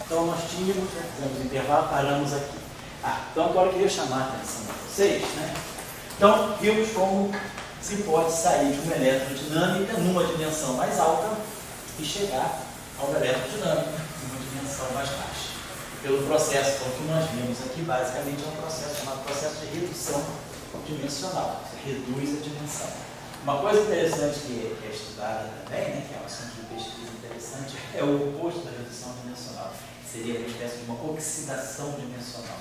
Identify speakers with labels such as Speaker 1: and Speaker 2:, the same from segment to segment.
Speaker 1: Então nós tínhamos, né, fizemos o intervalo, paramos aqui. Então agora eu queria chamar a atenção de vocês, né? Então, vimos como se pode sair de uma eletrodinâmica numa dimensão mais alta e chegar a uma eletrodinâmica numa dimensão mais baixa. Pelo processo então, que nós vimos aqui, basicamente é um processo chamado processo de redução dimensional. Você reduz a dimensão. Uma coisa interessante que é estudada também, né, que é um assunto de pesquisa interessante, é o oposto da redução dimensional. Seria uma espécie de uma oxidação dimensional.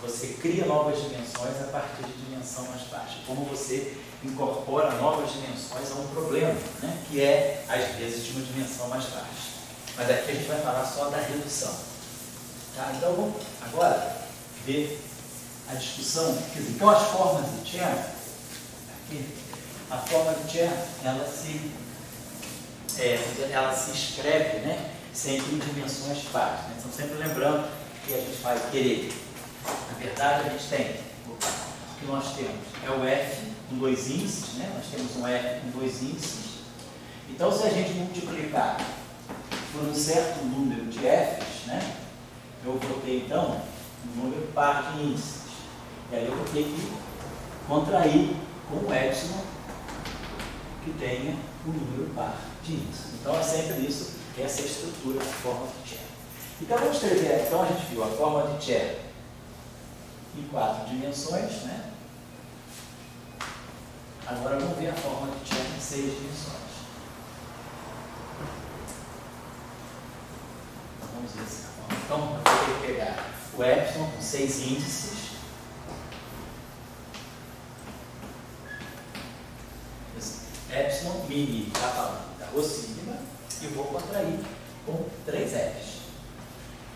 Speaker 1: Você cria novas dimensões a partir de dimensão mais baixa. Como você incorpora novas dimensões a um problema, né, que é, às vezes, de uma dimensão mais baixa. Mas aqui a gente vai falar só da redução. Tá? Então, vamos agora ver a discussão. Então, as formas de Chern, aqui, a forma de Chern, ela se escreve, né, sempre em dimensões pares. Né? Então, sempre lembrando que a gente vai querer. Na verdade, a gente tem, o que nós temos é o F com dois índices, né? Nós temos um F com dois índices. Então, se a gente multiplicar por um certo número de F's, né? Eu vou ter, então, um número par de índices. E aí eu vou ter que contrair com o epsilon que tenha um número par de índices. Então, é sempre isso, essa é a estrutura da forma de Chern. Então, vamos escrever, então a gente viu a forma de Chern em 4 dimensões, né? Agora vamos ver a forma de Chern em 6 dimensões. Vamos ver essa forma. Então, eu vou pegar o epsilon com 6 índices. Epsilon, mini, kappa lambda, rho sigma, e vou contrair com 3 F's.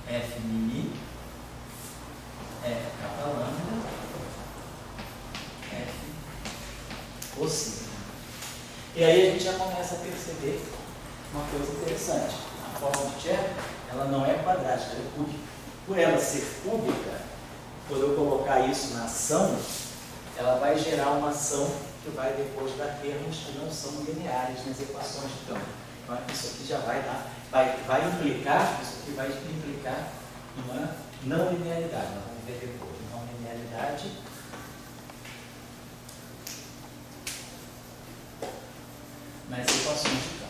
Speaker 1: F mini, F kappa lambda, F rho sigma. E aí a gente já começa a perceber uma coisa interessante. A forma de Chern, ela não é quadrática, ela é cúbica. Por ela ser cúbica, quando eu colocar isso na ação, ela vai gerar uma ação que vai depois dar termos que não são lineares nas equações de campo. Então, isso aqui já vai dar, vai implicar, isso aqui vai implicar uma não linearidade. Nós vamos ver depois. Não linearidade nas equações de campo.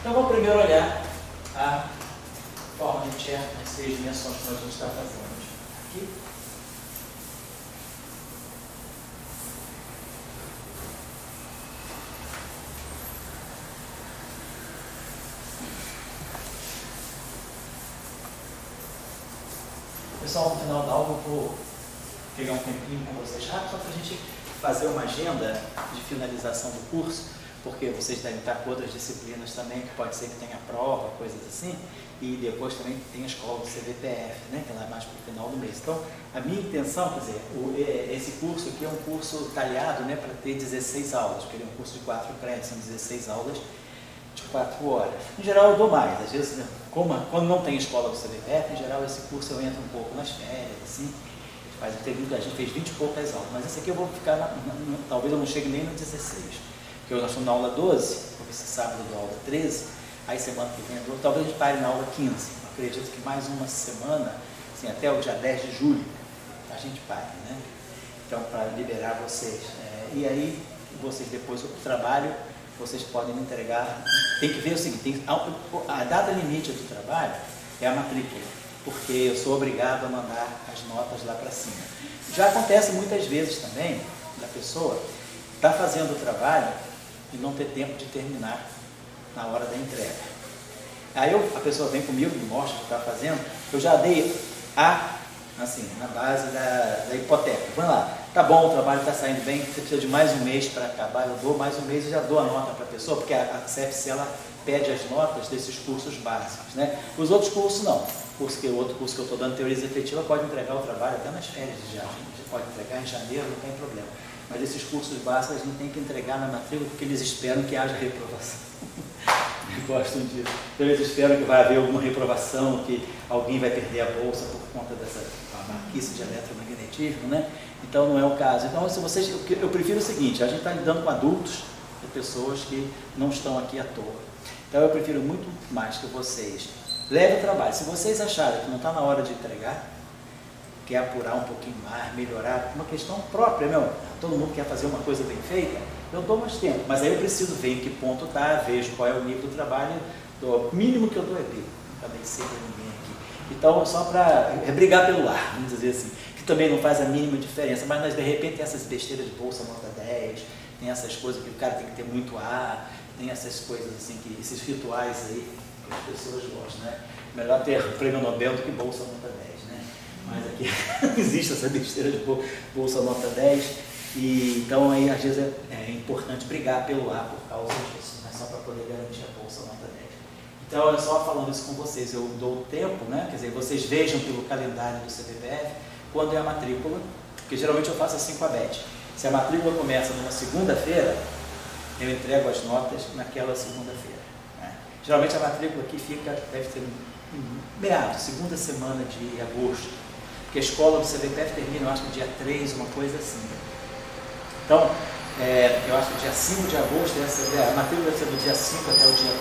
Speaker 1: Então, vamos primeiro olhar a forma de Chern nas 6 dimensões que a gente está fazendo aqui. Pessoal, no final da aula eu vou pegar um tempinho com vocês rápido, só para a gente fazer uma agenda de finalização do curso, porque vocês devem estar com outras disciplinas também, que pode ser que tenha prova, coisas assim, e depois também tem a escola do CVPF, né, que ela é mais para o final do mês. Então, a minha intenção, quer dizer, esse curso aqui é um curso talhado, né, para ter 16 aulas, porque ele é um curso de 4 créditos, são 16 aulas de 4 horas. Em geral eu dou mais, às vezes, né, quando não tem escola do CVPF, em geral esse curso eu entro um pouco nas férias, assim, a gente fez 20 e poucas aulas, mas esse aqui eu vou ficar, talvez eu não chegue nem no 16. Porque nós estamos na aula 12, esse sábado da aula 13, aí semana que vem é 12, talvez a gente pare na aula 15. Eu acredito que mais uma semana, assim, até o dia 10 de julho, a gente pare, né? Então, para liberar vocês. E aí, vocês depois, o trabalho, vocês podem me entregar. Tem que ver o seguinte, a data limite do trabalho é a matrícula, porque eu sou obrigado a mandar as notas lá para cima. Já acontece muitas vezes também, da pessoa estar fazendo o trabalho e não ter tempo de terminar na hora da entrega. Aí a pessoa vem comigo, me mostra o que está fazendo, eu já dei assim, na base da hipoteca. Vamos lá, tá bom, o trabalho está saindo bem, você precisa de mais um mês para acabar, eu dou mais um mês e já dou a nota para a pessoa, porque a CFC ela pede as notas desses cursos básicos, né? Os outros cursos não. O outro curso que eu estou dando, teorias efetivas, pode entregar o trabalho até nas férias já. Você pode entregar em janeiro, não tem problema. Mas esses cursos básicos a gente tem que entregar na matrícula porque eles esperam que haja reprovação. Gostam disso. Então eles esperam que vai haver alguma reprovação, que alguém vai perder a bolsa por conta dessa maquice de eletromagnetismo, né? Então não é o caso. Então se vocês, eu prefiro o seguinte, a gente está lidando com adultos, de pessoas que não estão aqui à toa. Então eu prefiro muito mais que vocês levem o trabalho. Se vocês acharem que não está na hora de entregar, quer apurar um pouquinho mais, melhorar, uma questão própria, todo mundo quer fazer uma coisa bem feita, eu dou mais tempo, mas aí eu preciso ver em que ponto está, vejo qual é o nível do trabalho, o mínimo que eu dou é bíblico, não também sei para ninguém aqui. Então, só para brigar pelo ar, vamos dizer assim, que também não faz a mínima diferença, mas de repente tem essas besteiras de bolsa nota 10, tem essas coisas que o cara tem que ter muito ar, tem essas coisas assim, esses rituais aí que as pessoas gostam, né? Melhor ter prêmio Nobel do que bolsa nota 10, né? Mas aqui não existe essa besteira de bolsa nota 10, e então aí às vezes é importante brigar pelo ar por causa disso, né? Só para poder garantir a bolsa nota 10. Então, olha só, falando isso com vocês, eu dou o tempo, né? Quer dizer, vocês vejam pelo calendário do CBPF quando é a matrícula, porque geralmente eu faço assim com a Beth. Se a matrícula começa numa segunda-feira, eu entrego as notas naquela segunda-feira, né? Geralmente a matrícula aqui deve ter meados, segunda semana de agosto, porque a escola do CBPF termina, eu acho que dia 3, uma coisa assim. Então, eu acho que dia 5 de agosto, a matrícula deve ser do dia 5 até o dia,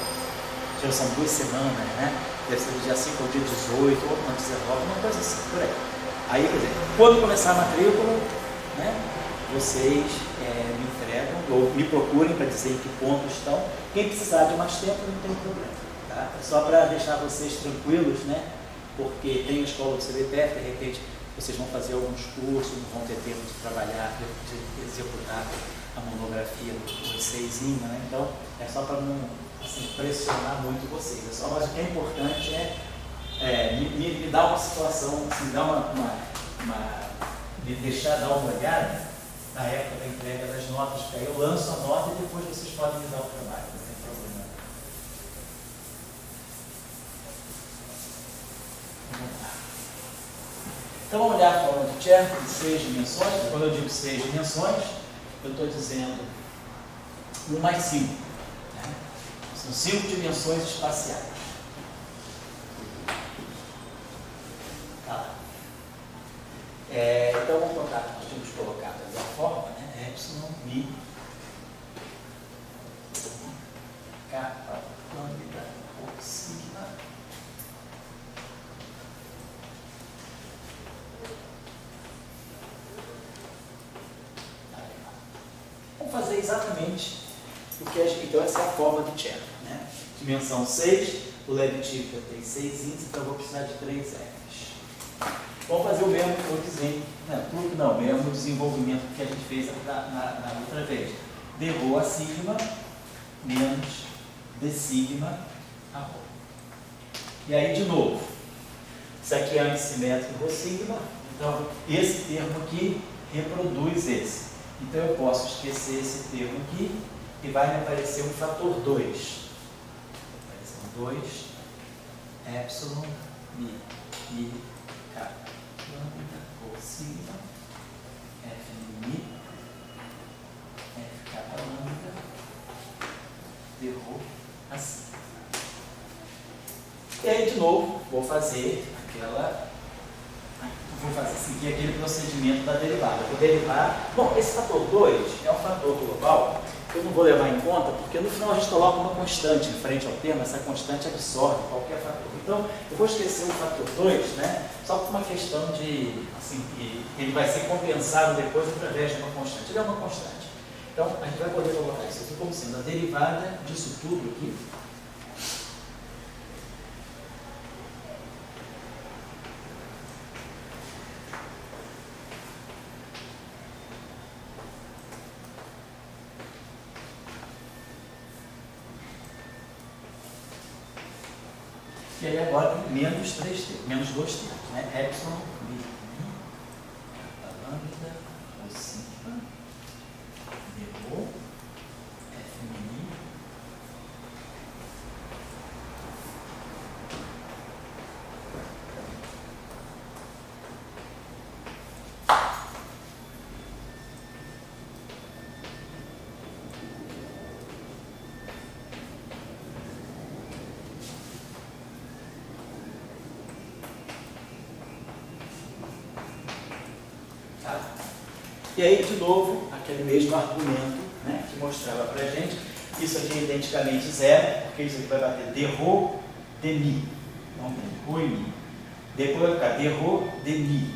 Speaker 1: já são 2 semanas, né? Deve ser do dia 5 ao dia 18, ou não, 19, uma coisa assim, por aí. Aí, quer dizer, quando começar a matrícula, né, vocês me entregam, ou me procurem para dizer em que ponto estão. Quem precisar de mais tempo, não tem problema, tá? É só para deixar vocês tranquilos, né? Porque tem a escola do CBPF, de repente vocês vão fazer alguns cursos, não vão ter tempo de trabalhar, de executar a monografia do E6, né? Então, é só para não assim, pressionar muito vocês. Mas o que é importante me dar uma situação, assim, me deixar dar uma olhada na época da entrega das notas, porque aí eu lanço a nota e depois vocês podem me dar o trabalho, não tem problema. Então vamos olhar a forma de Chernow em 6 dimensões. Quando eu digo 6 dimensões, eu estou dizendo 1 mais 5. Né? São 5 dimensões espaciais. Tá lá. Então vamos colocar, nós tínhamos colocado a forma, né? Epsilon, Mi, Kappa, Lambda, Sigma. Vamos fazer exatamente o que a gente. Então, essa é a forma de Chernow, né? Dimensão 6, o Lev-Típica tem 6 índices, então eu vou precisar de 3 Fs. Vamos fazer o mesmo mesmo desenvolvimento que a gente fez na outra vez. D rho a sigma menos D sigma a rho. E aí, de novo, isso aqui é antissimétrico rho sigma, então esse termo aqui reproduz esse. Então eu posso esquecer esse termo aqui e vai me aparecer um fator 2. Vai aparecer um 2, epsilon, mi, k, lambda, rho sigma, f mi, f k lambda, d rho a sigma. E aí, de novo, vou fazer seguir aquele procedimento da derivada. Vou derivar. Bom, esse fator 2 é um fator global que eu não vou levar em conta, porque no final a gente coloca uma constante em frente ao termo, essa constante absorve qualquer fator. Então, eu vou esquecer o fator 2, né? Só por uma questão de, assim, que ele vai ser compensado depois através de uma constante. Ele é uma constante. Então, a gente vai poder colocar isso aqui como sendo a derivada disso tudo aqui. E aí agora tem menos 2 termos, né? Epsilon, mi, kappa lambda, rho sigma, d rho, f mi, E aí, de novo, aquele mesmo argumento, né, que mostrava para a gente, isso aqui é identicamente zero, porque isso aqui vai bater de Rho, de Mi. Então, tem Rho e Mi. Depois vai ficar de Rho, de Mi.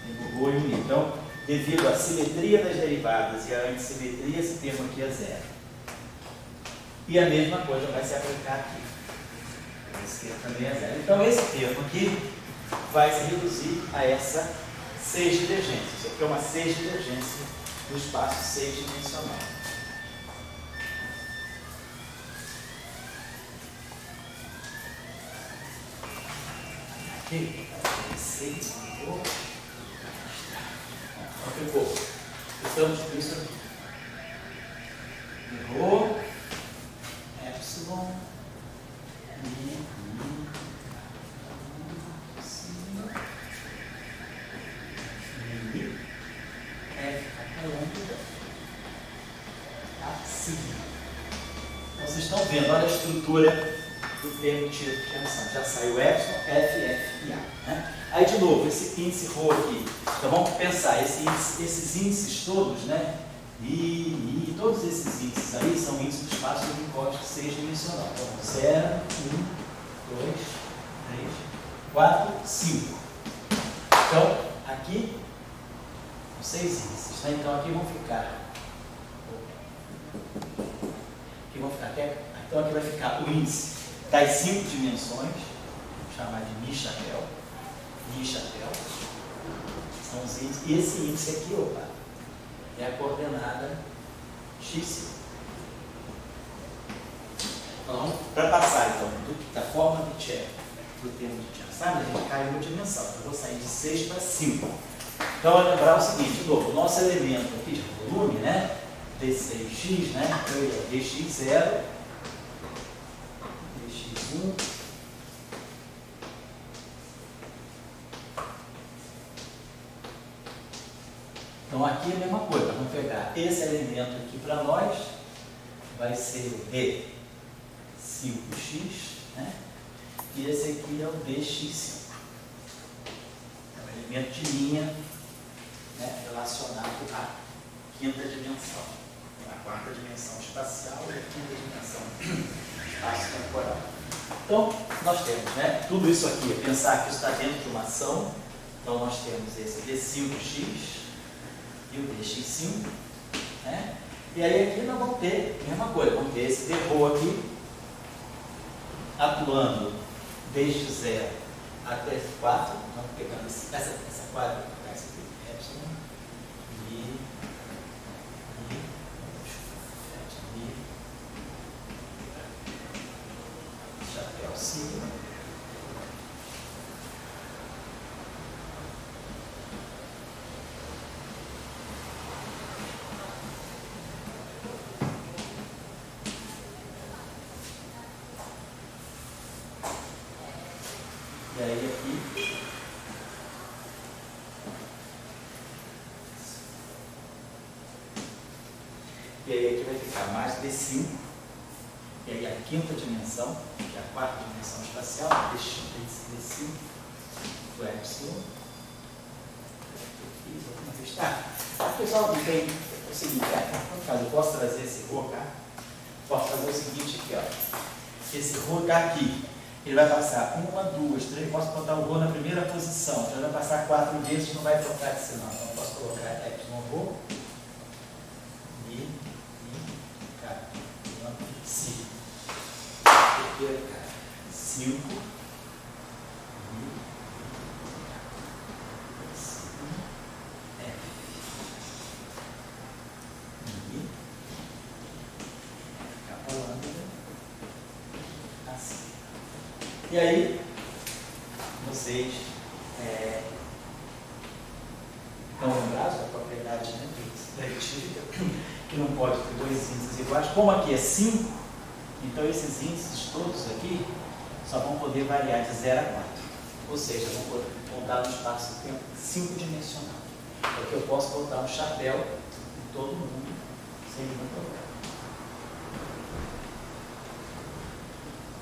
Speaker 1: Tem Rho e Mi. Então, devido à simetria das derivadas e à antissimetria, esse termo aqui é zero. E a mesma coisa vai se aplicar aqui. Esse termo também é zero. Então, esse termo aqui vai se reduzir a essa 6 divergência. Isso aqui é uma 6 divergência do espaço 6-dimensional. Aqui, 6, ficou. Ficou. Estamos com isso aqui. Rho, epsilon, mi, vocês estão vendo, olha a estrutura do termo de tensão. Já saiu epsilon, F, F e A. Né? Aí, de novo, esse índice ρ aqui. Então, vamos pensar, esses índices todos, né? Mi, todos esses índices aí são índices do espaço unicórtico 6-dimensional. Então, 0, 1, 2, 3, 4, 5. Então, aqui, 6 índices. Né? Então, aqui vão ficar. Então, aqui vai ficar o índice das 5 dimensões, vamos chamar de Mi-chapéu. Mi-chapéu. São os índices. E esse índice aqui, opa, é a coordenada x. Então, para passar, então, da forma de Chern do termo de Chern-Simons, a gente cai uma dimensão. Então, eu vou sair de 6 para 5. Então, lembrar o seguinte, de novo, o nosso elemento aqui de volume, né? D6x, né? Então, é dx0, dx1, então aqui é a mesma coisa, vamos pegar esse elemento aqui para nós, vai ser o D5x, né? E esse aqui é o dx5. É um elemento de linha, né? Relacionado à quinta dimensão. A quarta dimensão espacial e a quinta dimensão espaço-temporal. Então, nós temos, né, tudo isso aqui, é pensar que isso está dentro de uma ação. Então, nós temos esse D5x e o dx5. Né? E aí aqui nós vamos ter a mesma coisa, vamos ter esse dρ aqui, atuando desde 0 até 4. Vamos pegando essa quadra, essa aqui, epsilon, chapéu sigma. E aí aqui vai ficar mais D5. E aí a quinta dimensão, que é a quarta dimensão espacial, D5 do epsilon. O pessoal não tem o seguinte, eu posso trazer esse ρ cá, posso fazer o seguinte aqui, ó. Esse ρ está aqui, ele vai passar 1, 2, 3, posso botar o ρ na primeira posição, então ele vai passar 4 vezes, não vai trocar de sinal, então eu posso colocar epsilon ρ. Primeiro, 5 F ficar falando assim. E aí vocês estão lembrados da propriedade, né, preditiva, que não pode ter dois índices iguais. Como aqui é 5, então esses índices todos aqui só vão poder variar de 0 a 4. Ou seja, vão dar no espaço-tempo 5-dimensional. Porque eu posso botar um chapéu em todo mundo sem nenhum problema.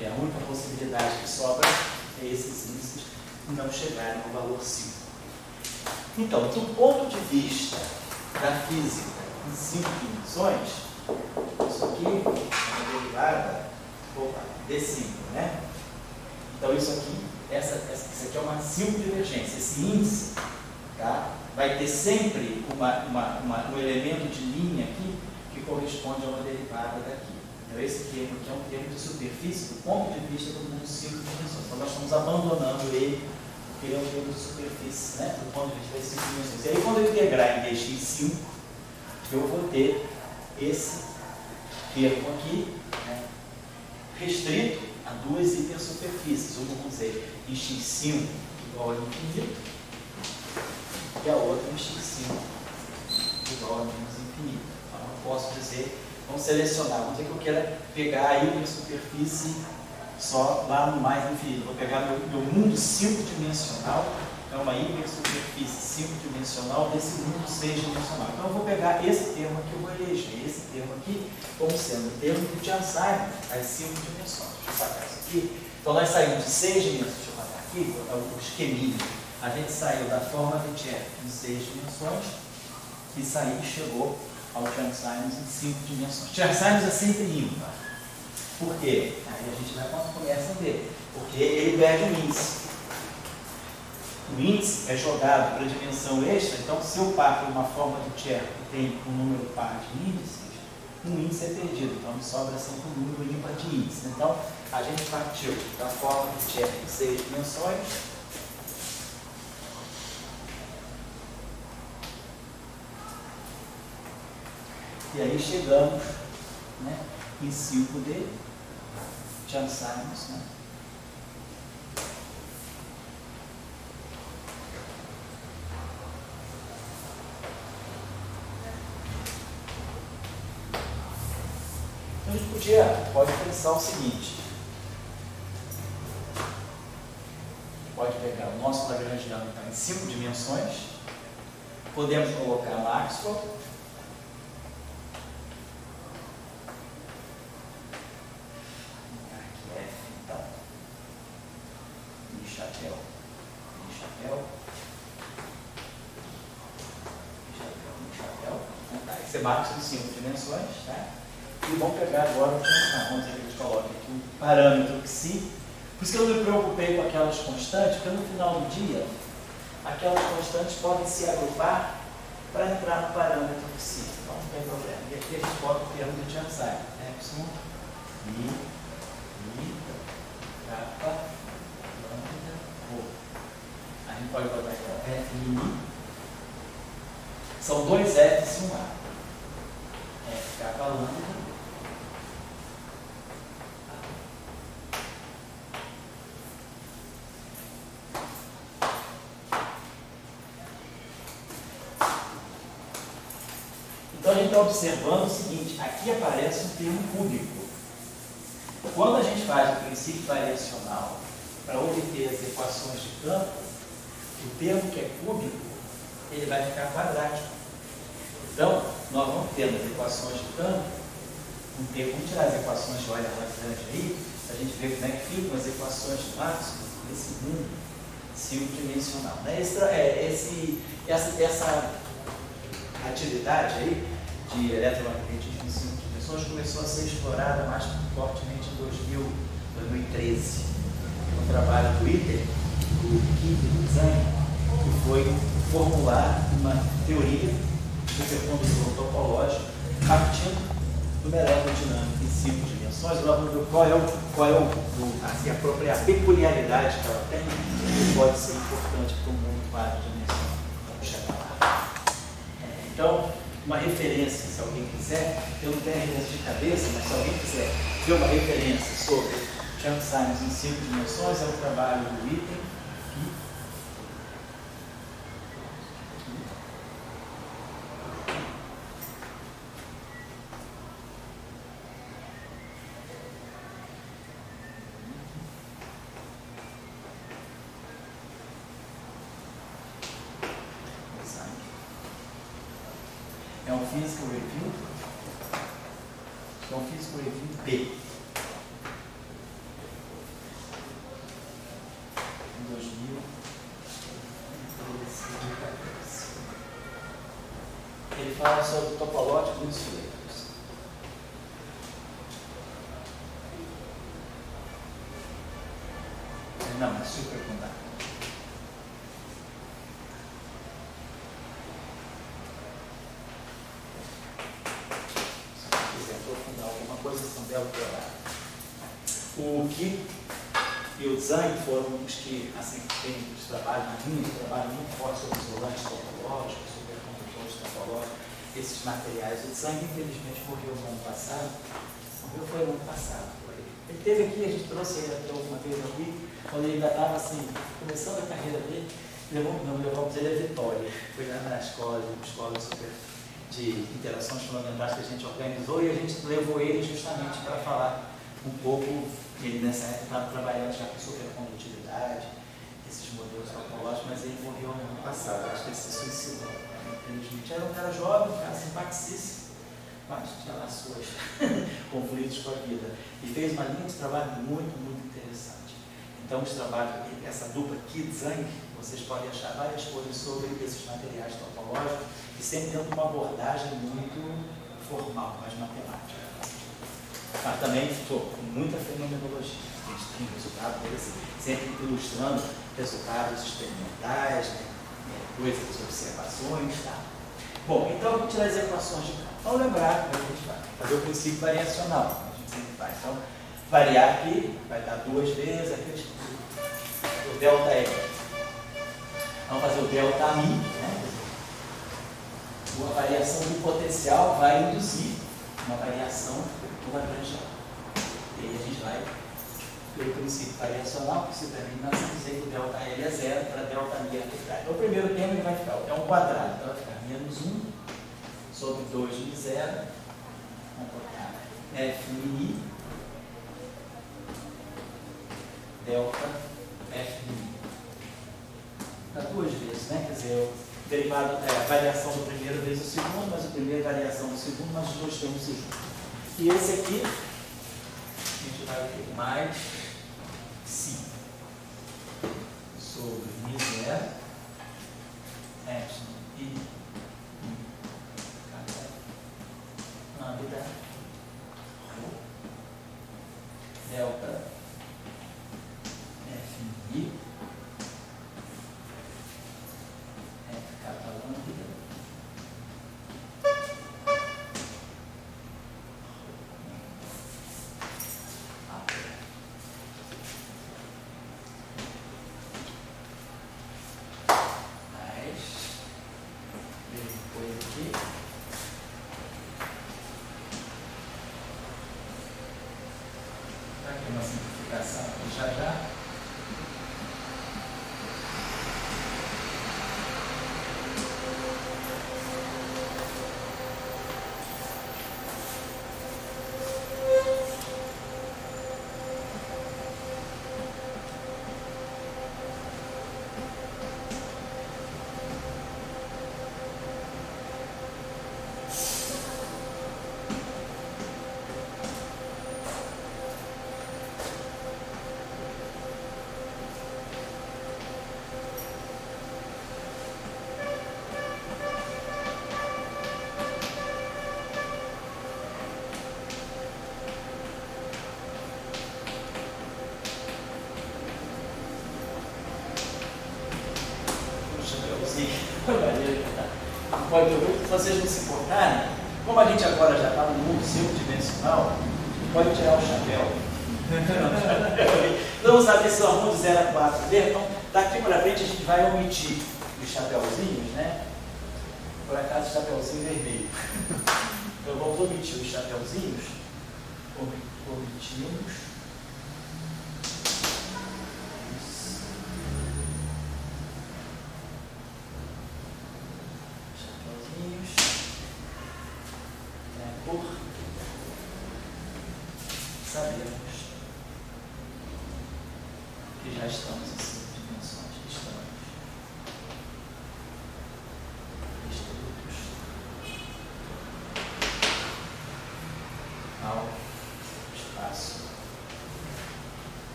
Speaker 1: É a única possibilidade que sobra é esses índices não chegarem ao valor 5. Então, do ponto de vista da física em 5 dimensões, isso aqui é uma derivada D5, né? Então isso aqui, isso aqui é uma silvo-divergência. Esse índice, tá, vai ter sempre um elemento de linha aqui que corresponde a uma derivada daqui. Então esse termo aqui é um termo de superfície do ponto de vista do mundo 5 dimensões. Então nós estamos abandonando ele, porque ele é um termo de superfície, né, do ponto de vista das 5 dimensões. E aí quando eu integrar em dx5, eu vou ter esse termo aqui, né, restrito a duas hipersuperfícies. Uma vamos dizer em x5 igual a infinito e a outra em x5 igual a menos infinito. Então eu posso dizer, vamos selecionar, vamos dizer que eu queira pegar a hipersuperfície só lá no mais infinito. Vou pegar meu mundo 5-dimensional, é uma hipersuperfície 5-dimensional desse mundo 6-dimensional. Então eu vou pegar esse termo aqui, eu vou eleger esse termo aqui como sendo o termo de Chern-Simons, as 5 dimensões. Deixa eu apagar isso aqui. Então nós saímos de 6 dimensões, deixa eu apagar aqui, é o esqueminha. A gente saiu da forma de Chern em 6 dimensões e chegou ao Chern-Simons em 5 dimensões. Chern-Simons é sempre ímpar. Por quê? Aí a gente vai começar a ver. Porque ele perde o índice. O índice é jogado para a dimensão extra, então se eu parto de uma forma de Chern que tem um número par de índices, um índice é perdido, então me sobra sempre um número ímpar de índices. Então a gente partiu da forma de Chern em 6 dimensões, e aí chegamos, né, em 5D, Chern-Simons, né? Então a gente pode pensar o seguinte, pode pegar o nosso lagrangiano então, em 5 dimensões, podemos colocar Maxwell, esse é Maxwell em 5 dimensões, tá? E vamos pegar agora o Chern-Simons, vamos dizer que a gente coloca aqui um parâmetro psi. Por isso que eu não me preocupei com aquelas constantes, porque no final do dia, aquelas constantes podem se agrupar para entrar no parâmetro psi. Então não tem problema. E aqui a gente bota o termo do Chern-Simons, epsilon, i, kappa, lambda, rho. A gente pode botar então f e i. São dois F's e um A. F kappa lambda. Então a gente está observando o seguinte, aqui aparece um termo cúbico. Quando a gente faz o princípio variacional para obter as equações de campo, o termo que é cúbico, ele vai ficar quadrático. Então, nós vamos ter nas equações de campo, vamos tirar as equações de Euler Lagrange aí, para a gente ver como é que ficam as equações de Maxwell nesse mundo 5-dimensional. Né? Essa atividade aí de eletromagnetismo em 5 dimensões começou a ser explorada mais fortemente em 2013. Um trabalho do ITER, do Kim e do Zhang, que foi formular uma teoria de supercondutor topológico partindo de uma eletrodinâmica em 5 dimensões. Nós vamos ver qual é a peculiaridade que ela tem que pode ser importante para o mundo 4-dimensional. Vamos chegar lá. Então, uma referência, se alguém quiser, eu não tenho a referência de cabeça, mas se alguém quiser ter uma referência sobre Chern-Simons em 5 dimensões, é o trabalho do ITER. É um Physical Review, é um Physical Review B. Em 2014. Ele fala sobre o topológico dos fileiros. Não, é supercondável. Se quiser aprofundar alguma coisa, são belo programa. O Ki e o Zhang foram os que, assim, têm os trabalhos, trabalham muito forte sobre isolantes topológicos, supercondutores topológicos, esses materiais. O Zhang, infelizmente, morreu no ano passado. Morreu foi no ano passado. Ele esteve aqui, a gente trouxe ele até alguma vez aqui, quando ele ainda estava assim, começando a carreira dele, levamos ele a Vitória. Foi lá na escola super de interações fundamentais que a gente organizou e a gente levou ele justamente para falar um pouco. Ele nessa época estava trabalhando já com supercondutividade, esses modelos topológicos, mas ele morreu no ano passado, acho que ele se suicidou. Infelizmente, era um cara jovem, um cara simpaticíssimo, mas tinha lá suas conflitos com a vida. E fez uma linha de trabalho muito, muito interessante. Então, os trabalhos, essa dupla Ki-Zhang, vocês podem achar várias coisas sobre esses materiais topológicos, e sempre dando uma abordagem muito formal, mais matemática. Mas também com muita fenomenologia. A gente tem resultado desse, sempre ilustrando resultados experimentais, coisas, observações. Tá? Bom, então vamos tirar as equações de campo. Vamos lembrar que a gente vai fazer o princípio variacional, como a gente sempre faz. Então, variar aqui, vai dar duas vezes aqui o delta E. Vamos fazer o delta Mi, né? A variação do potencial vai induzir uma variação do lagrangiano. E aí a gente vai, pelo princípio variacional, princípio da eliminação, dizer que o delta L é zero para delta Mi é quadrado. Então o primeiro termo ele vai ficar, é um quadrado, então vai ficar menos 1 sobre 2 de zero, vamos colocar F Mi delta F Mi. Dá duas vezes, né? Quer dizer, derivado, a variação do primeiro vezes o segundo, mas o primeiro é a variação do segundo, mas os dois termos se juntam. E esse aqui, a gente vai ter mais Psi sobre Mi zero, Epsilon I, lambda, delta, F I, F kappa lambda, uma simplificação já já. Pode vocês não se importarem, como a gente agora já está no mundo cinco-dimensional, pode tirar o chapéu. Vamos saber se é um de 0 a 4 ver? Então, daqui para frente a gente vai omitir os chapéuzinhos, né? Por acaso, o chapéuzinho vermelho. Então, vamos omitir os chapéuzinhos. Omitimos. Por sabermos que já estamos em 5 dimensões, estamos restritos ao espaço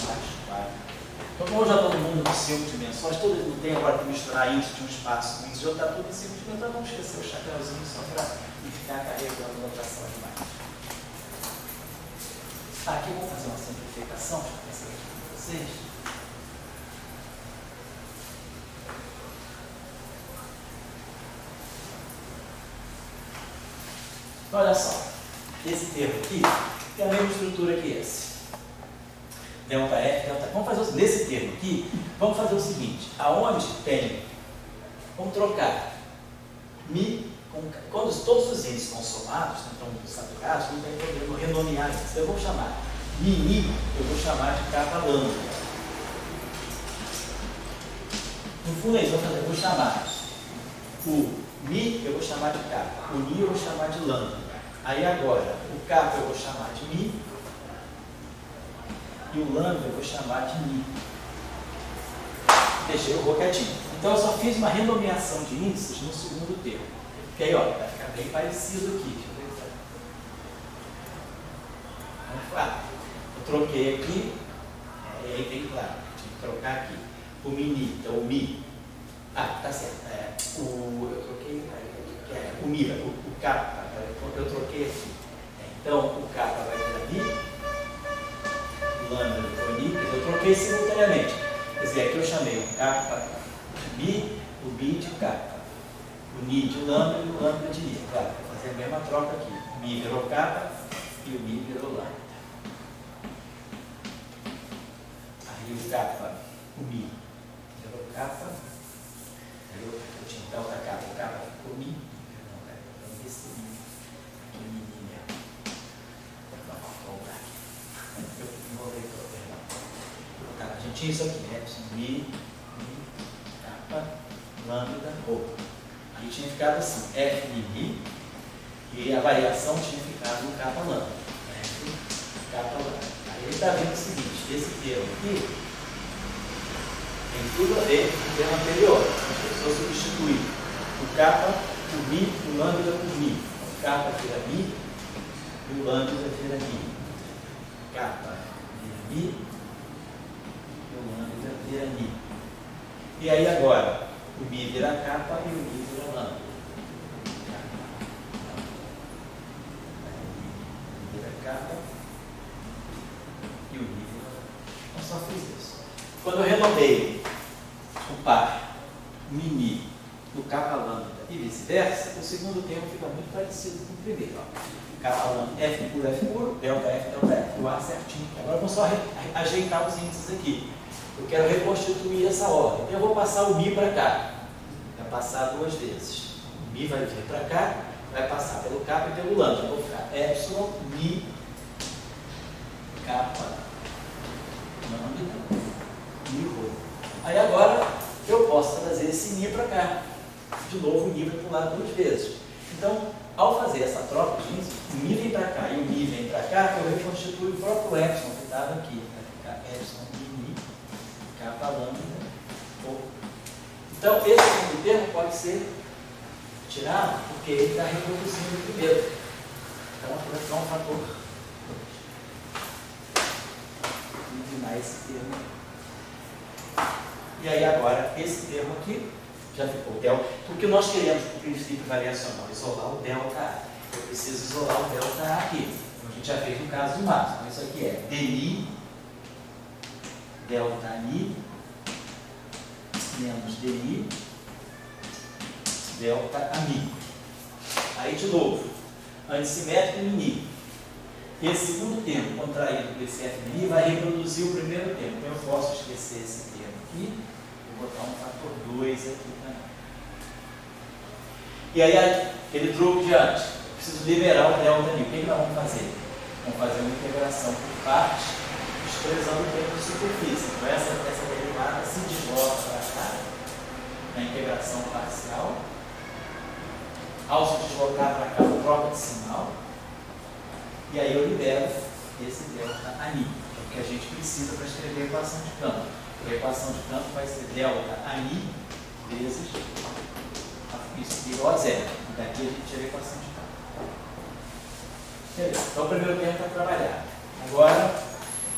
Speaker 1: mais quadro. Então, como já todo mundo com 5 dimensões, todo não tem agora que misturar índice de um espaço com índice de outro, está tudo em 5 dimensões, então vamos esquecer o chapéuzinho só para não ficar carregando a notação demais. Aqui eu vou fazer uma simplificação, deixa eu passar aqui para vocês. Olha só, esse termo aqui tem a mesma estrutura que esse. Delta F, delta... Vamos fazer nesse termo aqui, vamos fazer o seguinte, aonde tem, vamos trocar Mi, quando todos os índices estão somados, estão saturados, não tem problema, eu vou renomear isso. Eu vou chamar Mi, eu vou chamar de capa lambda. No fundo é isso, eu vou chamar o Mi, eu vou chamar de capa, o Ni eu vou chamar de lambda. Aí agora, o capa eu vou chamar de Mi, e o lambda eu vou chamar de Mi. Deixei o quietinho. Então eu só fiz uma renomeação de índices no segundo termo. Porque aí, ó, vai ficar bem parecido aqui. Deixa eu ver. Vamos lá. Eu troquei aqui, aí bem claro, tinha que trocar aqui. O Mini, então o Mi. Ah, tá certo. Eu troquei, o Mi, o capa, eu troquei aqui. Então o capa vai virar Mi, o lambda vai Mi, eu troquei simultaneamente. Quer dizer, aqui eu chamei o capa de Mi, o Mi de capa, o Ni de lambda e o lambda de Ni. Claro, vou fazer a mesma troca aqui. O Mi virou capa e o Mi virou lambda. Aí o capa, o Mi virou capa, eu tinha então da capa, o capa ficou Mi, não, esse Mi, aqui o Mi mesmo. Vou voltar aqui. Eu enrolei todo, perdão. A gente tinha isso aqui, né? Mi, capa, lambda, rho. Aí tinha ficado assim, F Mi, e a variação tinha ficado no capa lambda. F, capa lambda. Aí ele está vendo o seguinte, esse termo aqui tem tudo a ver com o termo anterior. Se eu substituir o capa por Mi, o lambda por Mi. O capa vira Mi e o lambda vira Mi. Capa vira Mi e o lambda vira Mi. E aí agora, o Mi vira capa e o Mi vira lambda. O Mi vira capa e o Mi vira lambda. Eu só fiz isso. Quando eu renomeio o par Mini no capa lambda e vice-versa, o segundo termo fica muito parecido com o primeiro. Ó. Capa lambda, F puro, delta F, o A certinho. Agora eu vou só ajeitar os índices aqui. Eu quero reconstituir essa ordem. Então eu vou passar o Mi para cá. Vai passar duas vezes. O Mi vai vir para cá, vai passar pelo capa e pelo lambda. Eu vou ficar epsilon, Mi, capa, lambda, Mi, rho. Aí agora eu posso trazer esse Mi para cá. De novo, o Mi vai para o lado duas vezes. Então, ao fazer essa troca de índices, o Mi vem para cá e o Mi vem para cá, eu reconstituo o próprio epsilon que estava aqui. Vai ficar epsilon Mi, capa lambda, rho. Então, esse segundo termo pode ser tirado porque ele está reproduzindo o primeiro. Então, vai ficar um fator 2. Eliminar esse termo. E aí agora, esse termo aqui já ficou delta. Porque nós queremos, por princípio variacional, isolar o delta A. Eu preciso isolar o delta A aqui. Como a gente já fez no caso de Marx. Então isso aqui é DI, delta Ni, menos DI, delta AMI. Aí de novo, antissimétrico no Ni. Esse segundo termo contraído por esse FMI vai reproduzir o primeiro termo. Então eu posso esquecer esse termo aqui e botar um fator 2 aqui também. E aí aquele truque de antes, eu preciso liberar o delta Ni. O que nós vamos fazer? Vamos fazer uma integração por partes, desprezando o termo de superfície. Então essa derivada se desloca para cá, na integração parcial. Ao se deslocar para cá, troca de sinal. E aí eu libero esse delta ANI, que é o que a gente precisa para escrever a equação de campo. A equação de campo vai ser delta ANI vezes isso igual a zero. Daqui a gente tira a equação de campo. Beleza. Então o primeiro termo está trabalhado. Agora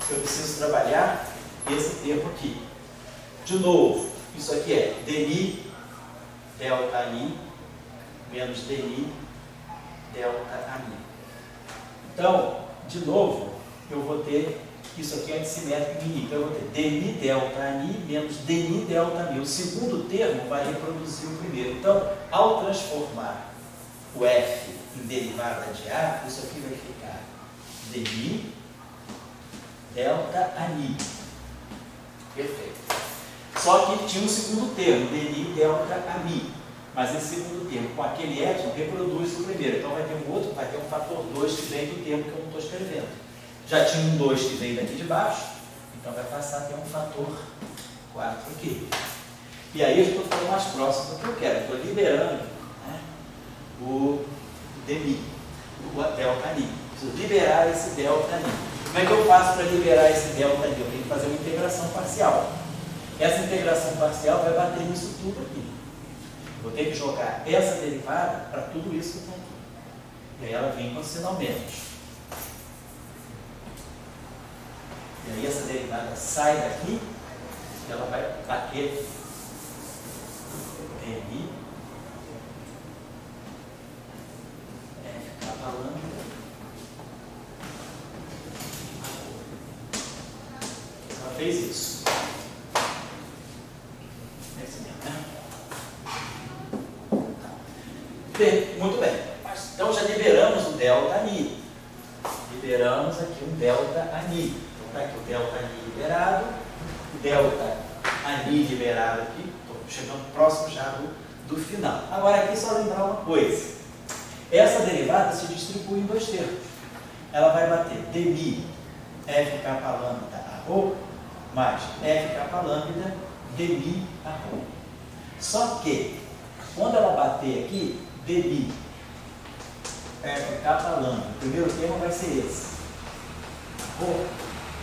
Speaker 1: eu preciso trabalhar esse termo aqui. De novo, isso aqui é dmi delta i menos dmi delta mi. Então, de novo, eu vou ter isso aqui é antissimétrico em I. Então, eu vou ter dmi delta mi menos dmi delta mi. O segundo termo vai reproduzir o primeiro. Então, ao transformar o f em derivada de A, isso aqui vai ficar dmi delta mi. Perfeito. Só que tinha um segundo termo, dmi delta mi. Mas esse segundo termo, com aquele epsilon, reproduz o primeiro. Então vai ter um outro, vai ter um fator 2 que vem do termo que eu não estou escrevendo. Já tinha um 2 que veio daqui de baixo, então vai passar a ter um fator 4 aqui. E aí eu estou ficando mais próximo do que eu quero. Estou liberando, né, o dmi, o delta mi. Preciso liberar esse delta mi. Como é que eu faço para liberar esse delta mi? Eu tenho que fazer uma integração parcial. Essa integração parcial vai bater nisso tudo aqui. Vou ter que jogar essa derivada para tudo isso que está aqui. E aí ela vem com sinal menos. E aí essa derivada sai daqui e ela vai bater dmi f capa lambda. Ela fez isso. É isso mesmo, né? Muito bem. Então já liberamos o delta mi. Liberamos aqui um delta mi. Então está aqui o delta mi liberado, o delta mi liberado aqui. Estou chegando próximo já do final. Agora aqui só lembrar uma coisa. Essa derivada se distribui em dois termos. Ela vai bater dmi f capa lambda a rho mais f capa lambda dmi a rho. Só que quando ela bater aqui, dmi f capa lambda, o primeiro termo vai ser esse.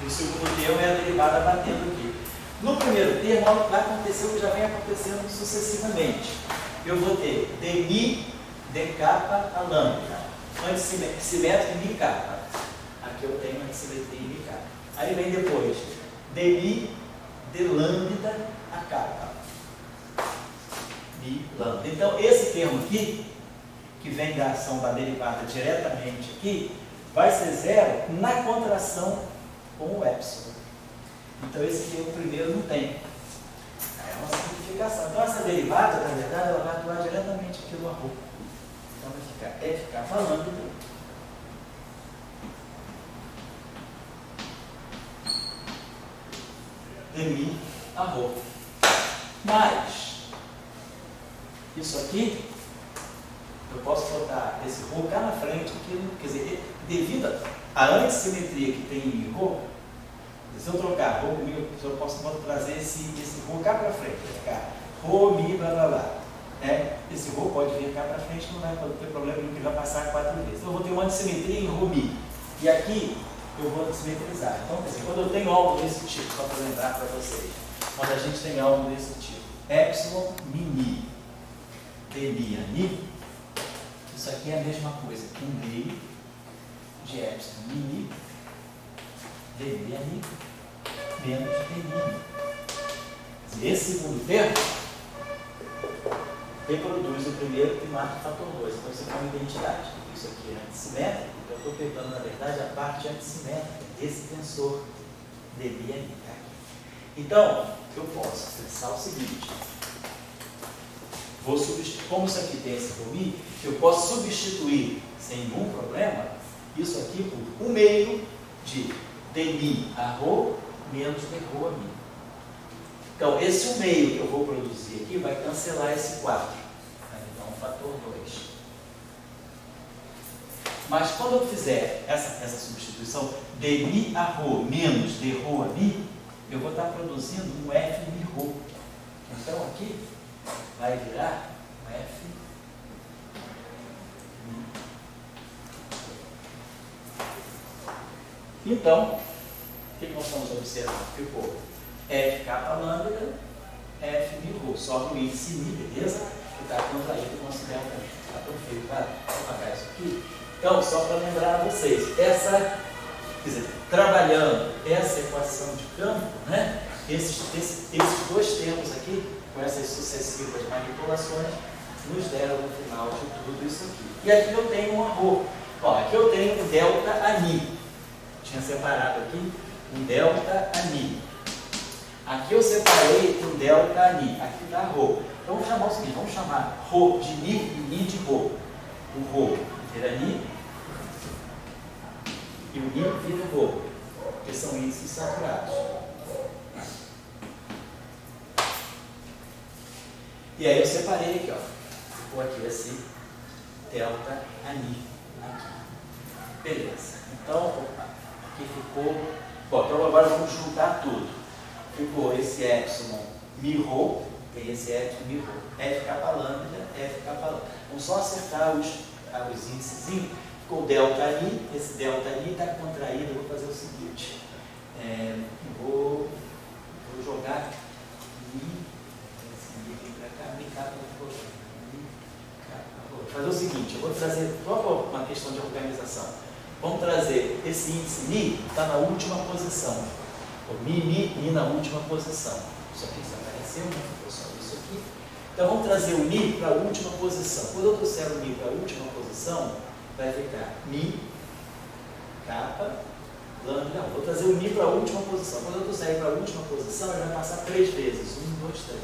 Speaker 1: E o segundo termo é a derivada batendo aqui. No primeiro termo, vai acontecer o que já vem acontecendo sucessivamente. Eu vou ter dmi d capa a lambda, antissimétrico em mi capa. Aqui eu tenho antissimetria em mi capa. Aí vem depois dmi d lambda a capa. Mi lambda. Então, esse termo aqui, que vem da ação da derivada diretamente aqui, vai ser zero na contração com o epsilon. Então esse termo primeiro não tem. É uma simplificação. Então essa derivada, na verdade, ela vai atuar diretamente aqui no arroz. Então vai ficar f capa lambda dmi a rho. Mas isso aqui eu posso botar esse rho cá na frente, quer dizer, devido à antissimetria que tem em rho, se eu trocar rho comigo, eu posso trazer esse rho cá para frente, vai ficar rho, mi, blá blá blá. Esse rho pode vir cá para frente, não vai ter problema nenhum, que vai passar 4 vezes. Então eu vou ter uma antissimetria em rho, mi. E aqui eu vou antissimetrizar. Então, quer dizer, quando eu tenho algo desse tipo, só para lembrar para vocês, quando a gente tem algo desse tipo, epsilon, mi, dmi, mi, isso aqui é a mesma coisa, um meio de epsilon mi, dmi, mi, menos dmi. Esse segundo termo reproduz o primeiro e marca o fator 2. Então isso aqui é uma identidade. Isso aqui é antissimétrico, então eu estou pegando, na verdade, a parte antissimétrica desse tensor dmi, mi. Tá? Então, eu posso pensar o seguinte. Vou substituir, como isso aqui tem esse ρ, eu posso substituir, sem nenhum problema, isso aqui por 1 meio de dmi a rho menos d rho a mi. Então, esse 1 meio que eu vou produzir aqui vai cancelar esse 4. Vai me dar um fator 2. Mas quando eu fizer essa substituição, dmi a rho menos d rho a mi, eu vou estar produzindo um f mi rho. Então, aqui vai virar um f mi. Então, o que nós estamos observando? Ficou f capa lambda, f mi rho. Sobra o índice mi, beleza? Que está contraído com esse delta mi. Está perfeito, tá? Vou apagar isso aqui. Então, só para lembrar a vocês, quer dizer, trabalhando essa equação de campo, né? esses dois termos aqui, com essas sucessivas manipulações, nos deram no final de tudo isso aqui. E aqui eu tenho um arro. Ó, aqui eu tenho um delta ani. Tinha separado aqui um delta ani. Aqui eu separei um delta ani. Aqui dá rho. Então vamos chamar o seguinte, vamos chamar rho de ni e ni de rho. O rho vira ni e o ni vira rho, que são índices saturados. E aí eu separei aqui, ó. Ficou aqui esse delta ani. Aqui. Beleza. Então, aqui ficou. Bom, então agora vamos juntar tudo. Ficou esse epsilon mi rho, tem esse epsilon mi rho. F capa lambda, F capa lambda. Vamos só acertar os índices. Ficou delta ani. Esse delta ani está contraído. Eu vou fazer o seguinte. Vou jogar mi. Vou fazer o seguinte, eu vou trazer uma questão de organização. Vamos trazer esse índice mi, está na última posição. O mi na última posição. Isso aqui desapareceu, né? Ficou só isso aqui. Então vamos trazer o mi para a última posição. Quando eu trouxer o mi para a última posição, vai ficar mi, capa, lambda. Vou trazer o mi para a última posição. Quando eu trouxer ele para a última posição, ele vai passar 3 vezes. 1, 2, 3.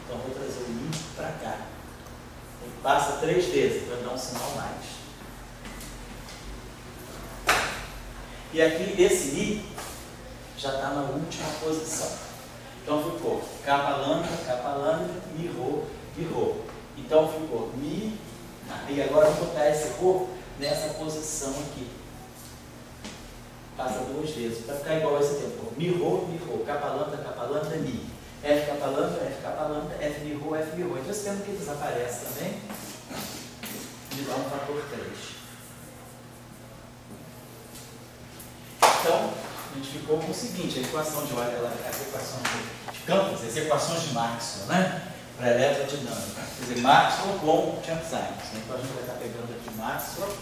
Speaker 1: Então, vou trazer o mi para cá. Ele passa 3 vezes, para dar um sinal mais. E aqui, esse mi já está na última posição. Então, ficou capa lambda, mi rho, mi rho. Então, ficou mi. E agora, eu vou botar esse rho nessa posição aqui. Passa 2 vezes, para ficar igual a esse tempo. Mi rho, capa lambda, mi. F capa lambda, F mi rho. Então esse termo que desaparece também, me dá um fator 3. Então, a gente ficou com o seguinte, a equação de, olha lá, as equações de campos, as equações de Maxwell, né? Para eletrodinâmica. Quer dizer, Maxwell com Chern-Simons. Então a gente vai estar pegando aqui Maxwell.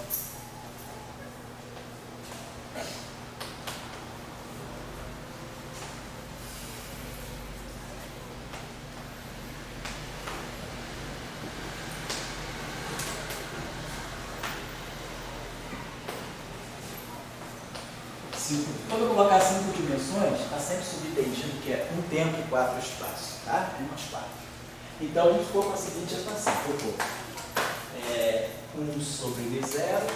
Speaker 1: Quando eu colocar 5 dimensões, está sempre subentendido que é um tempo e 4 espaços, tá? 1 mais 4. Então a gente ficou com a seguinte equação. Ficou 1 sobre μ0.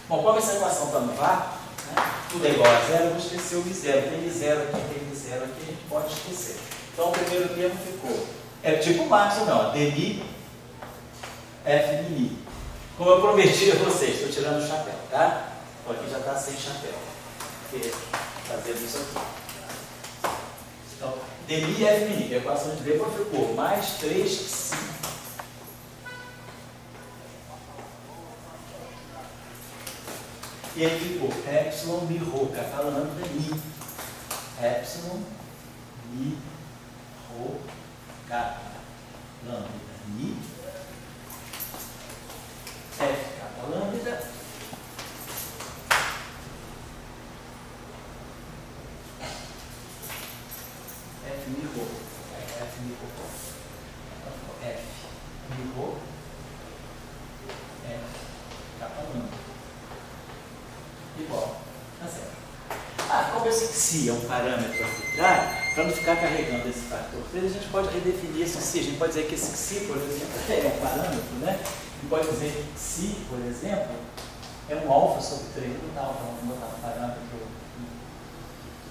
Speaker 1: Bom, como essa equação está no vácuo, né, tudo é igual a zero, eu vou esquecer o μ0. Tem μ0 aqui, a gente pode esquecer. Então o primeiro termo ficou. É tipo Maxwell, não, dmi f mi. Como eu prometi a vocês, estou tirando o chapéu, tá? Então aqui já está sem chapéu. Fazendo isso aqui. Então, dmi f mi, a equação de Weber ficou mais 3π. E aí ficou epsilon mi rho, capa lambda mi. Epsilon mi rho, capa lambda mi. F capa lambda. F mi rho. F mi rho. F mi rho. F capa lambda. Igual. Tá certo. Como esse psi é um parâmetro arbitrário, para não ficar carregando esse fator 3, a gente pode redefinir esse psi. A gente pode dizer que esse psi, por exemplo, é um parâmetro, né? A gente pode dizer que psi, por exemplo, é um alfa sobre 3. Vamos botar um parâmetro